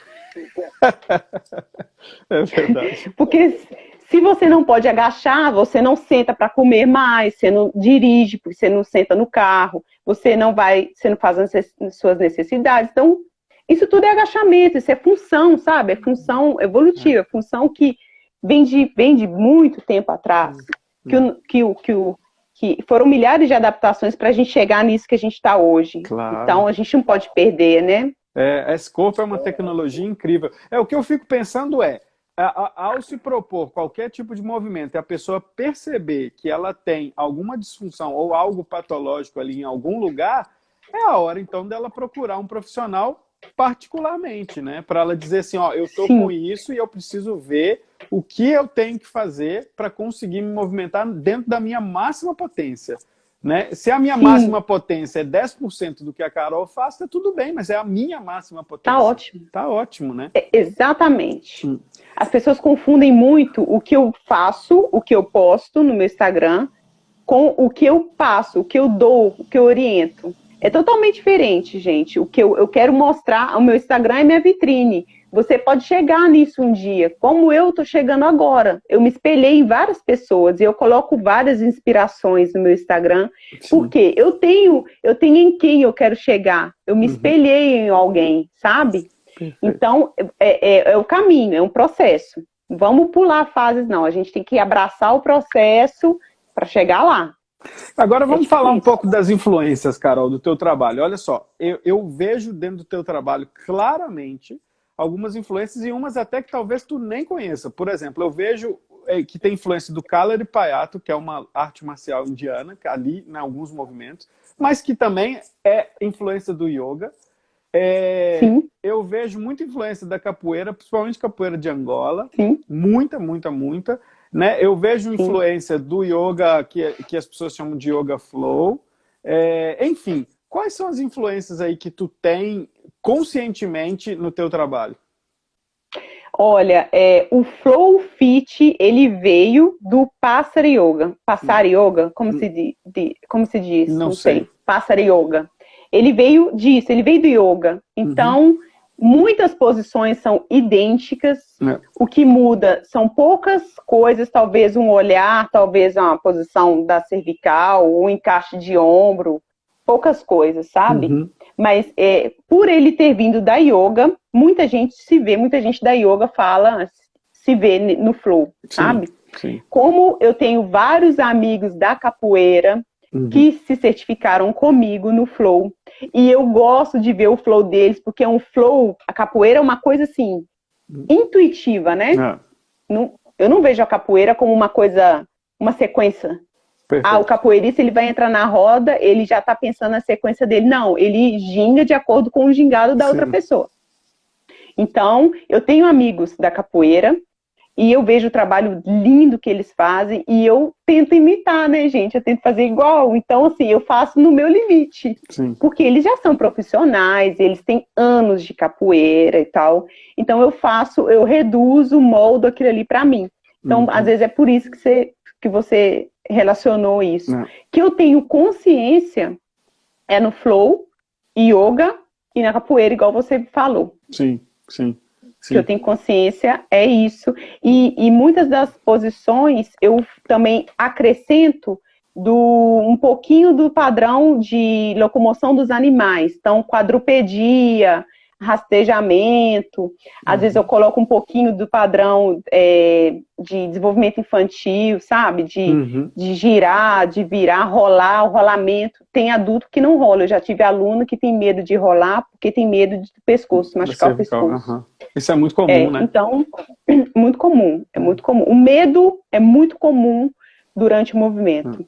É verdade. Porque se você não pode agachar, você não senta para comer mais, você não dirige, porque você não senta no carro, você não faz as suas necessidades. Então, isso tudo é agachamento, isso é função, sabe? É função evolutiva, função que vem de muito tempo atrás. Que foram milhares de adaptações para a gente chegar nisso que a gente está hoje. Claro. Então, a gente não pode perder, né? Esse corpo é uma tecnologia incrível. O que eu fico pensando ao se propor qualquer tipo de movimento e a pessoa perceber que ela tem alguma disfunção ou algo patológico ali em algum lugar, é a hora, então, dela procurar um profissional particularmente, né? Para ela dizer assim, eu tô com isso e eu preciso ver o que eu tenho que fazer para conseguir me movimentar dentro da minha máxima potência. Né? Se a minha máxima potência é 10% do que a Carol faz, tá tudo bem, mas é a minha máxima potência. Tá ótimo. Tá ótimo, né? Exatamente. As pessoas confundem muito o que eu faço, o que eu posto no meu Instagram, com o que eu passo, o que eu dou, o que eu oriento. É totalmente diferente, gente. O que eu quero mostrar, o meu Instagram é minha vitrine. Você pode chegar nisso um dia, como eu estou chegando agora. Eu me espelhei em várias pessoas e eu coloco várias inspirações no meu Instagram, porque eu tenho em quem eu quero chegar. Eu me espelhei em alguém, sabe? Perfeito. Então, é o caminho, é um processo. Vamos pular fases, não. A gente tem que abraçar o processo para chegar lá. Agora vamos falar um pouco das influências, Carol, do teu trabalho. Olha só, eu vejo dentro do teu trabalho claramente algumas influências e umas até que talvez tu nem conheça. Por exemplo, eu vejo que tem influência do Kalarippayattu, que é uma arte marcial indiana, ali em alguns movimentos, mas que também é influência do yoga. Eu vejo muita influência da capoeira, principalmente capoeira de Angola. Muita, muita, muita. Né? Eu vejo influência do yoga, que as pessoas chamam de yoga flow. Enfim, quais são as influências aí que tu tem conscientemente no teu trabalho? Olha, o Flow Fit, ele veio do Passara Yoga. Passara Yoga? Como se diz? Não sei. Passara Yoga. Ele veio disso, ele veio do yoga. Então, muitas posições são idênticas. O que muda são poucas coisas, talvez um olhar, talvez uma posição da cervical, um encaixe de ombro, poucas coisas, sabe? Mas por ele ter vindo da yoga, muita gente da yoga se vê no flow, sabe? Sim. Como eu tenho vários amigos da capoeira que se certificaram comigo no flow, e eu gosto de ver o flow deles, porque é um flow, a capoeira é uma coisa assim, intuitiva, né? Eu não vejo a capoeira como uma coisa, uma sequência. Perfeito. O capoeirista, ele vai entrar na roda, ele já tá pensando na sequência dele. Não, ele ginga de acordo com o gingado da outra pessoa. Então, eu tenho amigos da capoeira e eu vejo o trabalho lindo que eles fazem, e eu tento imitar, né, gente? Eu tento fazer igual. Então, assim, eu faço no meu limite. Sim. Porque eles já são profissionais, eles têm anos de capoeira e tal. Então, eu reduzo, moldo aquilo ali para mim. Então, às vezes, é por isso que você relacionou isso. Que eu tenho consciência é no flow, yoga e na capoeira, igual você falou. Sim, sim. Que eu tenho consciência é isso. E muitas das posições eu também acrescento um pouquinho do padrão de locomoção dos animais. Então, quadrupedia, rastejamento. Às vezes eu coloco um pouquinho do padrão de desenvolvimento infantil, sabe? De girar, de virar, rolar, o rolamento. Tem adulto que não rola. Eu já tive aluno que tem medo de rolar porque tem medo do pescoço, machucar o pescoço. Isso é muito comum, né? Então, muito comum. É muito comum. O medo é muito comum durante o movimento.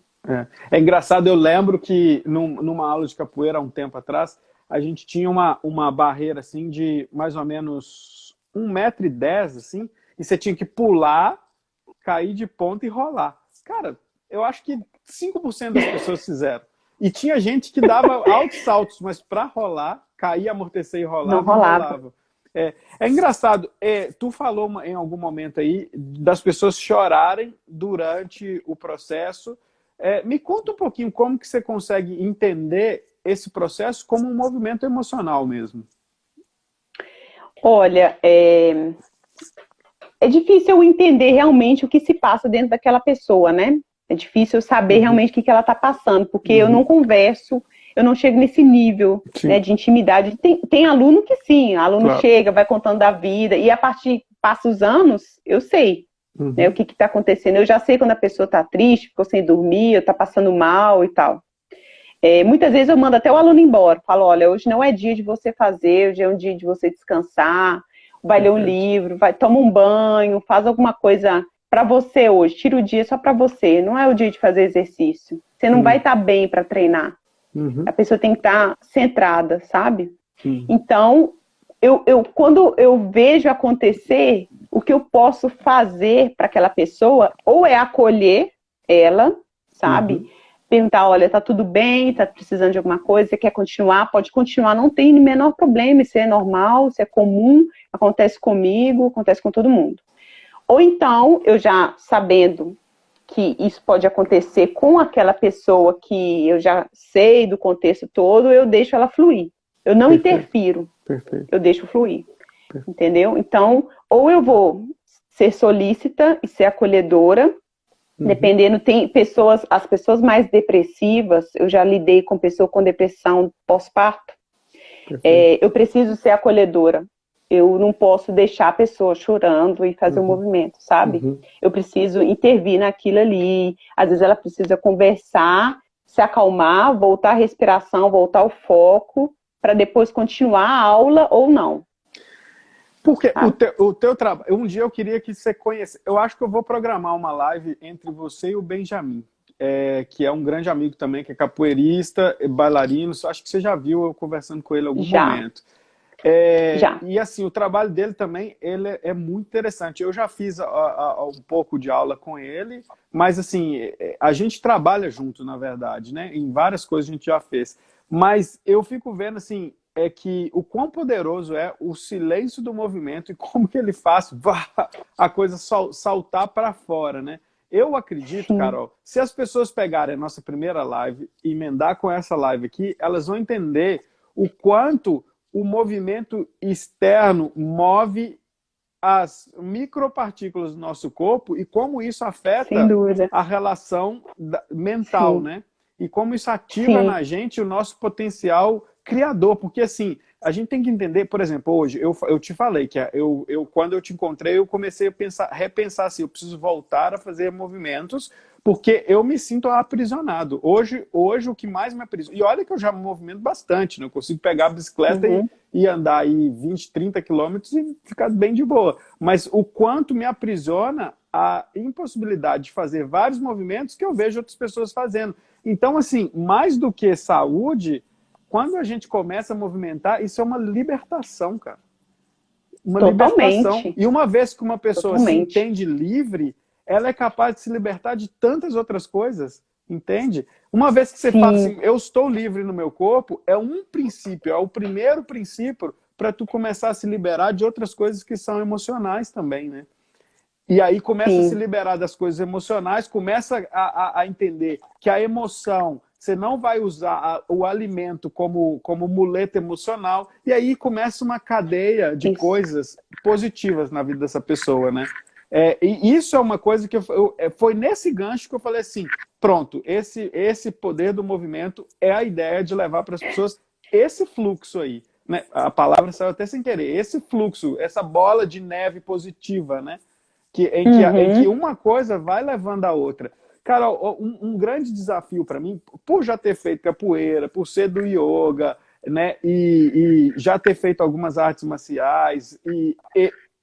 É engraçado, eu lembro que numa aula de capoeira, há um tempo atrás, a gente tinha uma barreira assim de mais ou menos 1,10 m, assim, e você tinha que pular, cair de ponta e rolar. Cara, eu acho que 5% das pessoas fizeram. E tinha gente que dava altos saltos, mas para rolar, cair, amortecer e rolar, não rolava. É engraçado, tu falou em algum momento aí das pessoas chorarem durante o processo. Me conta um pouquinho como que você consegue entender esse processo como um movimento emocional mesmo. Olha, é difícil eu entender realmente o que se passa dentro daquela pessoa, né? É difícil eu saber realmente o que ela está passando, porque eu não converso, eu não chego nesse nível, né, de intimidade. Tem aluno que sim, aluno chega, vai contando da vida, e a partir passa os anos, eu sei. Né, o que está acontecendo. Eu já sei quando a pessoa está triste, ficou sem dormir, está passando mal e tal. Muitas vezes eu mando até o aluno embora. Falo, olha, hoje não é dia de você fazer, hoje é um dia de você descansar, vai ler um livro, toma um banho, faz alguma coisa para você hoje. Tira o dia só para você. Não é o dia de fazer exercício. Você não vai estar bem para treinar. A pessoa tem que estar centrada, sabe? Então, quando eu vejo acontecer, o que eu posso fazer para aquela pessoa, ou é acolher ela, sabe? Perguntar, olha, tá tudo bem, tá precisando de alguma coisa, você quer continuar? Pode continuar, não tem o menor problema, isso é normal, isso é comum, acontece comigo, acontece com todo mundo. Ou então, eu já sabendo que isso pode acontecer com aquela pessoa que eu já sei do contexto todo, eu deixo ela fluir. Eu não interfiro. Eu deixo fluir. Entendeu? Então, ou eu vou ser solícita e ser acolhedora, dependendo, tem pessoas, as pessoas mais depressivas, eu já lidei com pessoa com depressão pós-parto, eu preciso ser acolhedora. Eu não posso deixar a pessoa chorando e fazer um movimento, sabe? Eu preciso intervir naquilo ali. Às vezes ela precisa conversar, se acalmar, voltar a respiração, voltar ao foco, para depois continuar a aula ou não. Porque o teu trabalho... Um dia eu queria que você conhecesse... Eu acho que eu vou programar uma live entre você e o Benjamin, que é um grande amigo também, que é capoeirista, bailarino. Acho que você já viu eu conversando com ele em algum momento. Já. E assim, o trabalho dele também ele é muito interessante. Eu já fiz um pouco de aula com ele, mas assim, a gente trabalha junto, na verdade, né? Em várias coisas a gente já fez. Mas eu fico vendo assim, que o quão poderoso é o silêncio do movimento e como que ele faz a coisa saltar para fora, né? Eu acredito, Carol, se as pessoas pegarem a nossa primeira live e emendar com essa live aqui, elas vão entender o quanto o movimento externo move as micropartículas do nosso corpo e como isso afeta a relação mental, né? E como isso ativa na gente o nosso potencial criador. Porque, assim, a gente tem que entender, por exemplo, hoje, eu te falei que quando eu te encontrei, eu comecei a repensar assim, eu preciso voltar a fazer movimentos porque eu me sinto aprisionado. Hoje o que mais me aprisiona... E olha que eu já me movimento bastante, né? Eu consigo pegar a bicicleta e andar aí 20, 30 quilômetros e ficar bem de boa. Mas o quanto me aprisiona a impossibilidade de fazer vários movimentos que eu vejo outras pessoas fazendo. Então, assim, mais do que saúde, quando a gente começa a movimentar, isso é uma libertação, cara. uma Totalmente. libertação. E uma vez que uma pessoa se Totalmente. entende livre, ela é capaz de se libertar de tantas outras coisas, entende? Uma vez que você Sim. fala assim, eu estou livre no meu corpo, é um princípio, é o primeiro princípio para tu começar a se liberar de outras coisas que são emocionais também, né? E aí começa a se Sim. liberar das coisas emocionais, começa a entender que a emoção, você não vai usar o alimento como muleta emocional, e aí começa uma cadeia de Isso. coisas positivas na vida dessa pessoa, né? E isso é uma coisa que foi nesse gancho que eu falei assim, pronto, esse poder do movimento é a ideia de levar para as pessoas esse fluxo aí, né? A palavra saiu até sem querer, esse fluxo, essa bola de neve positiva, né? Em que uma coisa vai levando a outra. Cara, um grande desafio para mim, por já ter feito capoeira, por ser do yoga, né, e já ter feito algumas artes marciais,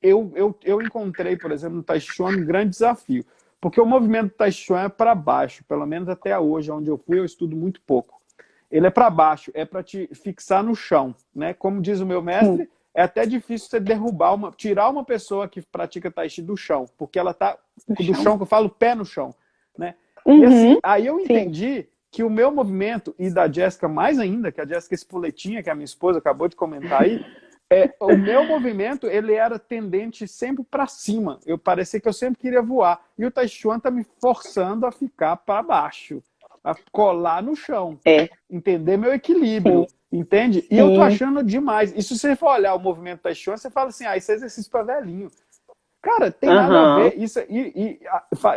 eu encontrei, por exemplo, no Tai Chi Chuan um grande desafio, porque o movimento do Tai Chi Chuan é para baixo, pelo menos até hoje, onde eu fui, eu estudo muito pouco. Ele é para baixo, é para te fixar no chão, né? Como diz o meu mestre, é até difícil você tirar uma pessoa que pratica Tai Chi do chão, porque ela tá do chão, que eu falo pé no chão, né? E assim, aí eu entendi que o meu movimento, e da Jéssica mais ainda, que a Jéssica Espoletinha, que a minha esposa acabou de comentar aí, o meu movimento, ele era tendente sempre para cima. Eu parecia que eu sempre queria voar. E o Tai Chi Chuan tá me forçando a ficar para baixo, a colar no chão, entender meu equilíbrio, entende? E eu tô achando demais. E se você for olhar o movimento Tai Chi Chuan, você fala assim, isso é exercício para velhinho. Cara, tem nada a ver. Isso,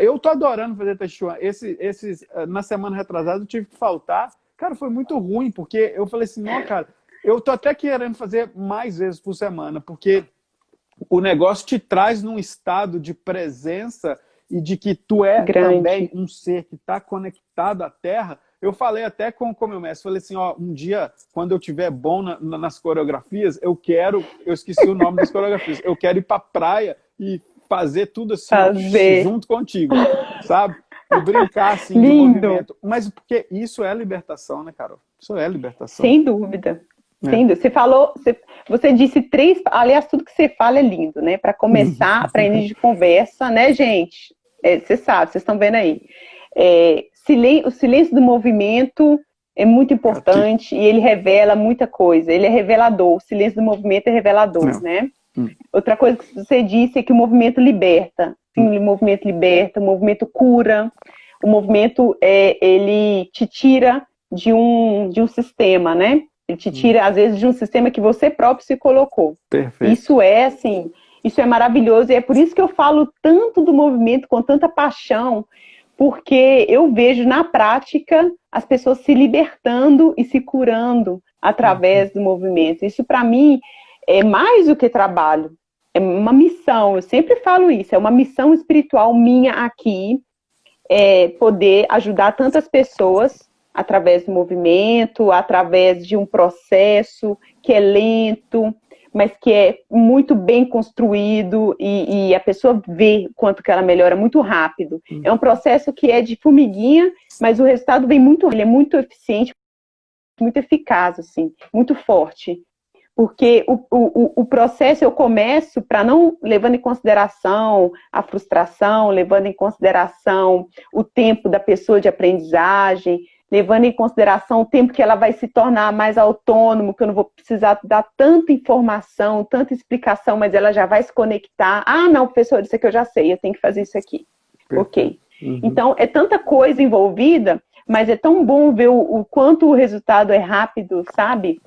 eu tô adorando fazer Tai Chi Chuan. Na semana retrasada eu tive que faltar. Cara, foi muito ruim, porque eu falei assim, não, cara, eu tô até querendo fazer mais vezes por semana, porque o negócio te traz num estado de presença e de que tu é também um ser que está conectado à Terra. Eu falei até com o meu mestre, falei assim, um dia, quando eu tiver bom nas coreografias, eu esqueci o nome das coreografias, eu quero ir pra praia e fazer tudo assim, junto contigo, sabe? E brincar assim de movimento. Mas porque isso é libertação, né, Carol? Isso é libertação. Sem dúvida. Você disse 3, aliás, tudo que você fala é lindo, né? Para começar, para início de conversa, né, gente? Você sabe, vocês estão vendo aí. O silêncio do movimento é muito importante e ele revela muita coisa. Ele é revelador. O silêncio do movimento é revelador, né? Outra coisa que você disse é que o movimento liberta. Sim, o movimento liberta, o movimento cura. O movimento, ele te tira de um sistema, né? Ele te tira, às vezes, de um sistema que você próprio se colocou. Perfeito. Isso é maravilhoso. E é por isso que eu falo tanto do movimento com tanta paixão, porque eu vejo na prática as pessoas se libertando e se curando através do movimento. Isso, para mim, é mais do que trabalho. É uma missão. Eu sempre falo isso. É uma missão espiritual minha aqui, poder ajudar tantas pessoas através do movimento, através de um processo que é lento, mas que é muito bem construído e a pessoa vê quanto que ela melhora muito rápido. É um processo que é de formiguinha, mas o resultado vem ele é muito eficiente, muito eficaz, assim, muito forte. Porque o processo eu começo para não levando em consideração a frustração, levando em consideração o tempo da pessoa de aprendizagem, levando em consideração o tempo que ela vai se tornar mais autônomo, que eu não vou precisar dar tanta informação, tanta explicação, mas ela já vai se conectar. Ah, não, professor, isso aqui eu já sei, eu tenho que fazer isso aqui. Ok. Então, é tanta coisa envolvida, mas é tão bom ver o quanto o resultado é rápido, sabe?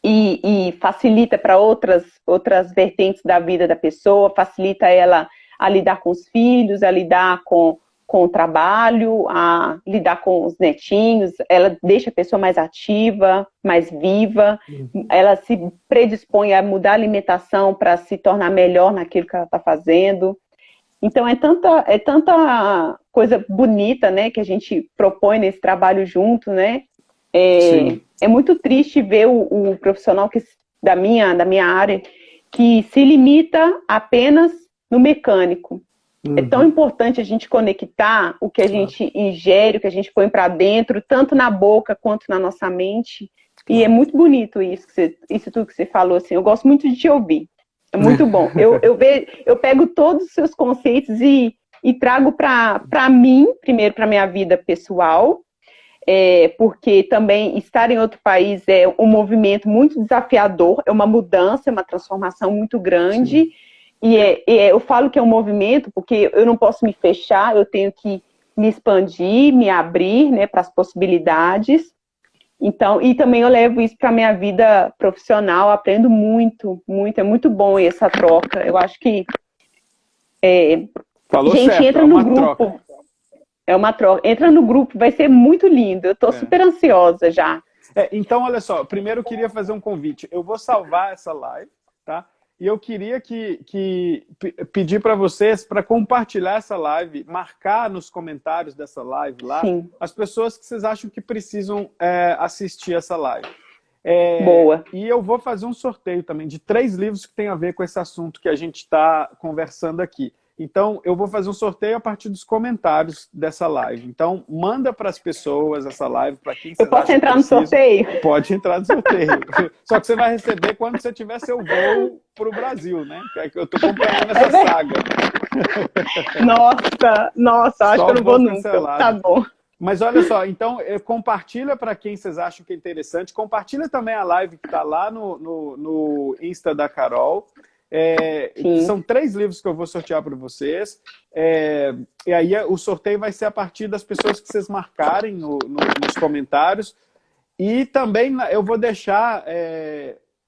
E facilita para outras vertentes da vida da pessoa, facilita ela a lidar com os filhos, a lidar com o trabalho, a lidar com os netinhos, ela deixa a pessoa mais ativa, mais viva, ela se predispõe a mudar a alimentação para se tornar melhor naquilo que ela está fazendo. Então, é tanta coisa bonita, né, que a gente propõe nesse trabalho junto, né? É muito triste ver o profissional da minha área que se limita apenas no mecânico. É tão importante a gente conectar o que a gente ingere, o que a gente põe para dentro, tanto na boca quanto na nossa mente. E é muito bonito isso tudo que você falou, assim. Eu gosto muito de te ouvir. É muito bom. Eu pego todos os seus conceitos e trago para mim, primeiro para minha vida pessoal, porque também estar em outro país é um movimento muito desafiador, é uma mudança, é uma transformação muito grande. Sim. Eu falo que é um movimento porque eu não posso me fechar, eu tenho que me expandir, me abrir, né, para as possibilidades. Então, e também eu levo isso para a minha vida profissional, aprendo muito, muito, é muito bom essa troca. Eu acho que Falou gente, certo, entra no grupo. Troca. É uma troca. Entra no grupo, vai ser muito lindo. Eu estou super ansiosa já. Então, olha só, primeiro eu queria fazer um convite. Eu vou salvar essa live, tá? E eu queria pedir para vocês para compartilhar essa live, marcar nos comentários dessa live lá, sim, as pessoas que vocês acham que precisam assistir essa live. Boa. E eu vou fazer um sorteio também de 3 livros que tem a ver com esse assunto que a gente está conversando aqui. Então, eu vou fazer um sorteio a partir dos comentários dessa live. Então, manda para as pessoas essa live, para quem você Eu posso entrar no sorteio? Pode entrar no sorteio. Só que você vai receber quando você tiver seu voo para o Brasil, né? Que eu estou acompanhando essa saga. Nossa, acho que eu não vou nunca. Tá bom. Mas olha só, então compartilha para quem vocês acham que é interessante. Compartilha também a live que está lá no Insta da Carol. São 3 livros que eu vou sortear para vocês. E aí o sorteio vai ser a partir das pessoas que vocês marcarem nos comentários. E também eu vou deixar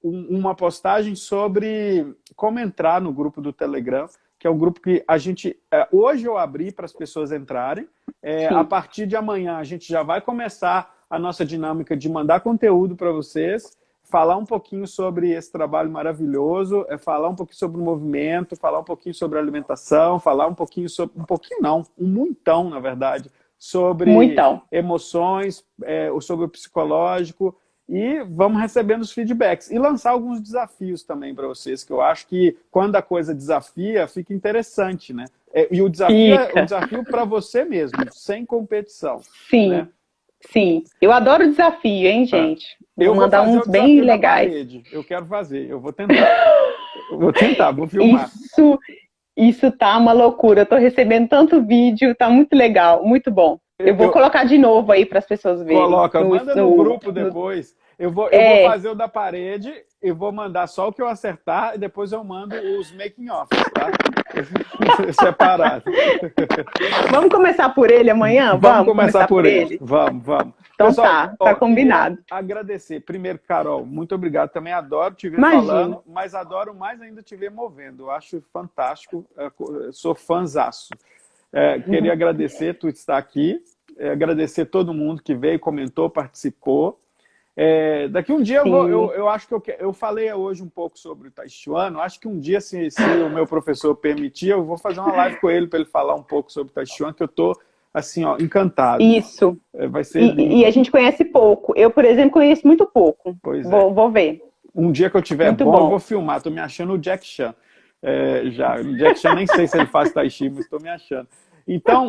uma postagem sobre como entrar no grupo do Telegram, que é um grupo que a gente... hoje eu abri para as pessoas entrarem. A partir de amanhã a gente já vai começar a nossa dinâmica de mandar conteúdo para vocês, falar um pouquinho sobre esse trabalho maravilhoso, falar um pouquinho sobre o movimento, falar um pouquinho sobre a alimentação, falar um pouquinho sobre... Um pouquinho não, um muitão, na verdade, sobre emoções, sobre o psicológico, e vamos recebendo os feedbacks. E lançar alguns desafios também para vocês, que eu acho que quando a coisa desafia, fica interessante, né? E o desafio é um desafio para você mesmo, sem competição. Sim. Né? Sim, eu adoro o desafio, hein, gente? Eu vou mandar uns bem legais. Eu quero fazer, eu vou tentar. Vou filmar. Isso tá uma loucura. Eu tô recebendo tanto vídeo, tá muito legal, muito bom. Eu vou colocar de novo aí para as pessoas verem. Coloca, manda no grupo depois. Eu vou fazer o da parede, eu vou mandar só o que eu acertar e depois eu mando os making-offs, tá? Separado. Vamos começar por ele amanhã? Vamos começar por ele. Vamos. Então pessoal, tá combinado. Agradecer. Primeiro, Carol, muito obrigado. Também adoro te ver falando, mas adoro mais ainda te ver movendo. Eu acho fantástico. Sou fãzaço. Queria agradecer tu estar aqui, agradecer todo mundo que veio, comentou, participou. Daqui um dia eu acho que eu falei hoje um pouco sobre o Tai Chi Chuan. Acho que um dia, se o meu professor permitir, eu vou fazer uma live com ele para ele falar um pouco sobre o Tai Chi Chuan, que eu tô assim, ó, encantado. Isso. Vai ser lindo. E a gente conhece pouco. Eu, por exemplo, conheço muito pouco. Pois vou ver. Um dia que eu tiver bom, eu vou filmar. Tô me achando o Jack Chan. O Jack Chan nem sei se ele faz Tai Chi, mas estou me achando. Então,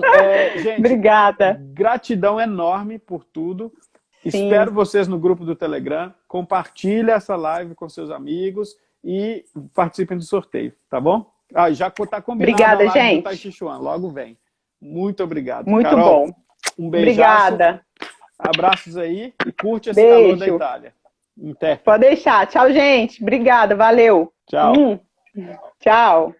gente, obrigada. Gratidão enorme por tudo. Sim. Espero vocês no grupo do Telegram. Compartilhe essa live com seus amigos e participem do sorteio, tá bom? Já está combinado. Obrigada, a live gente. do Tai Chi Chuan. Logo vem. Muito obrigado. Muito Carol, bom. Um beijaço. Obrigada. Abraços aí e curte esse calor da Itália. Pode deixar. Tchau, gente. Obrigada. Valeu. Tchau. Tchau.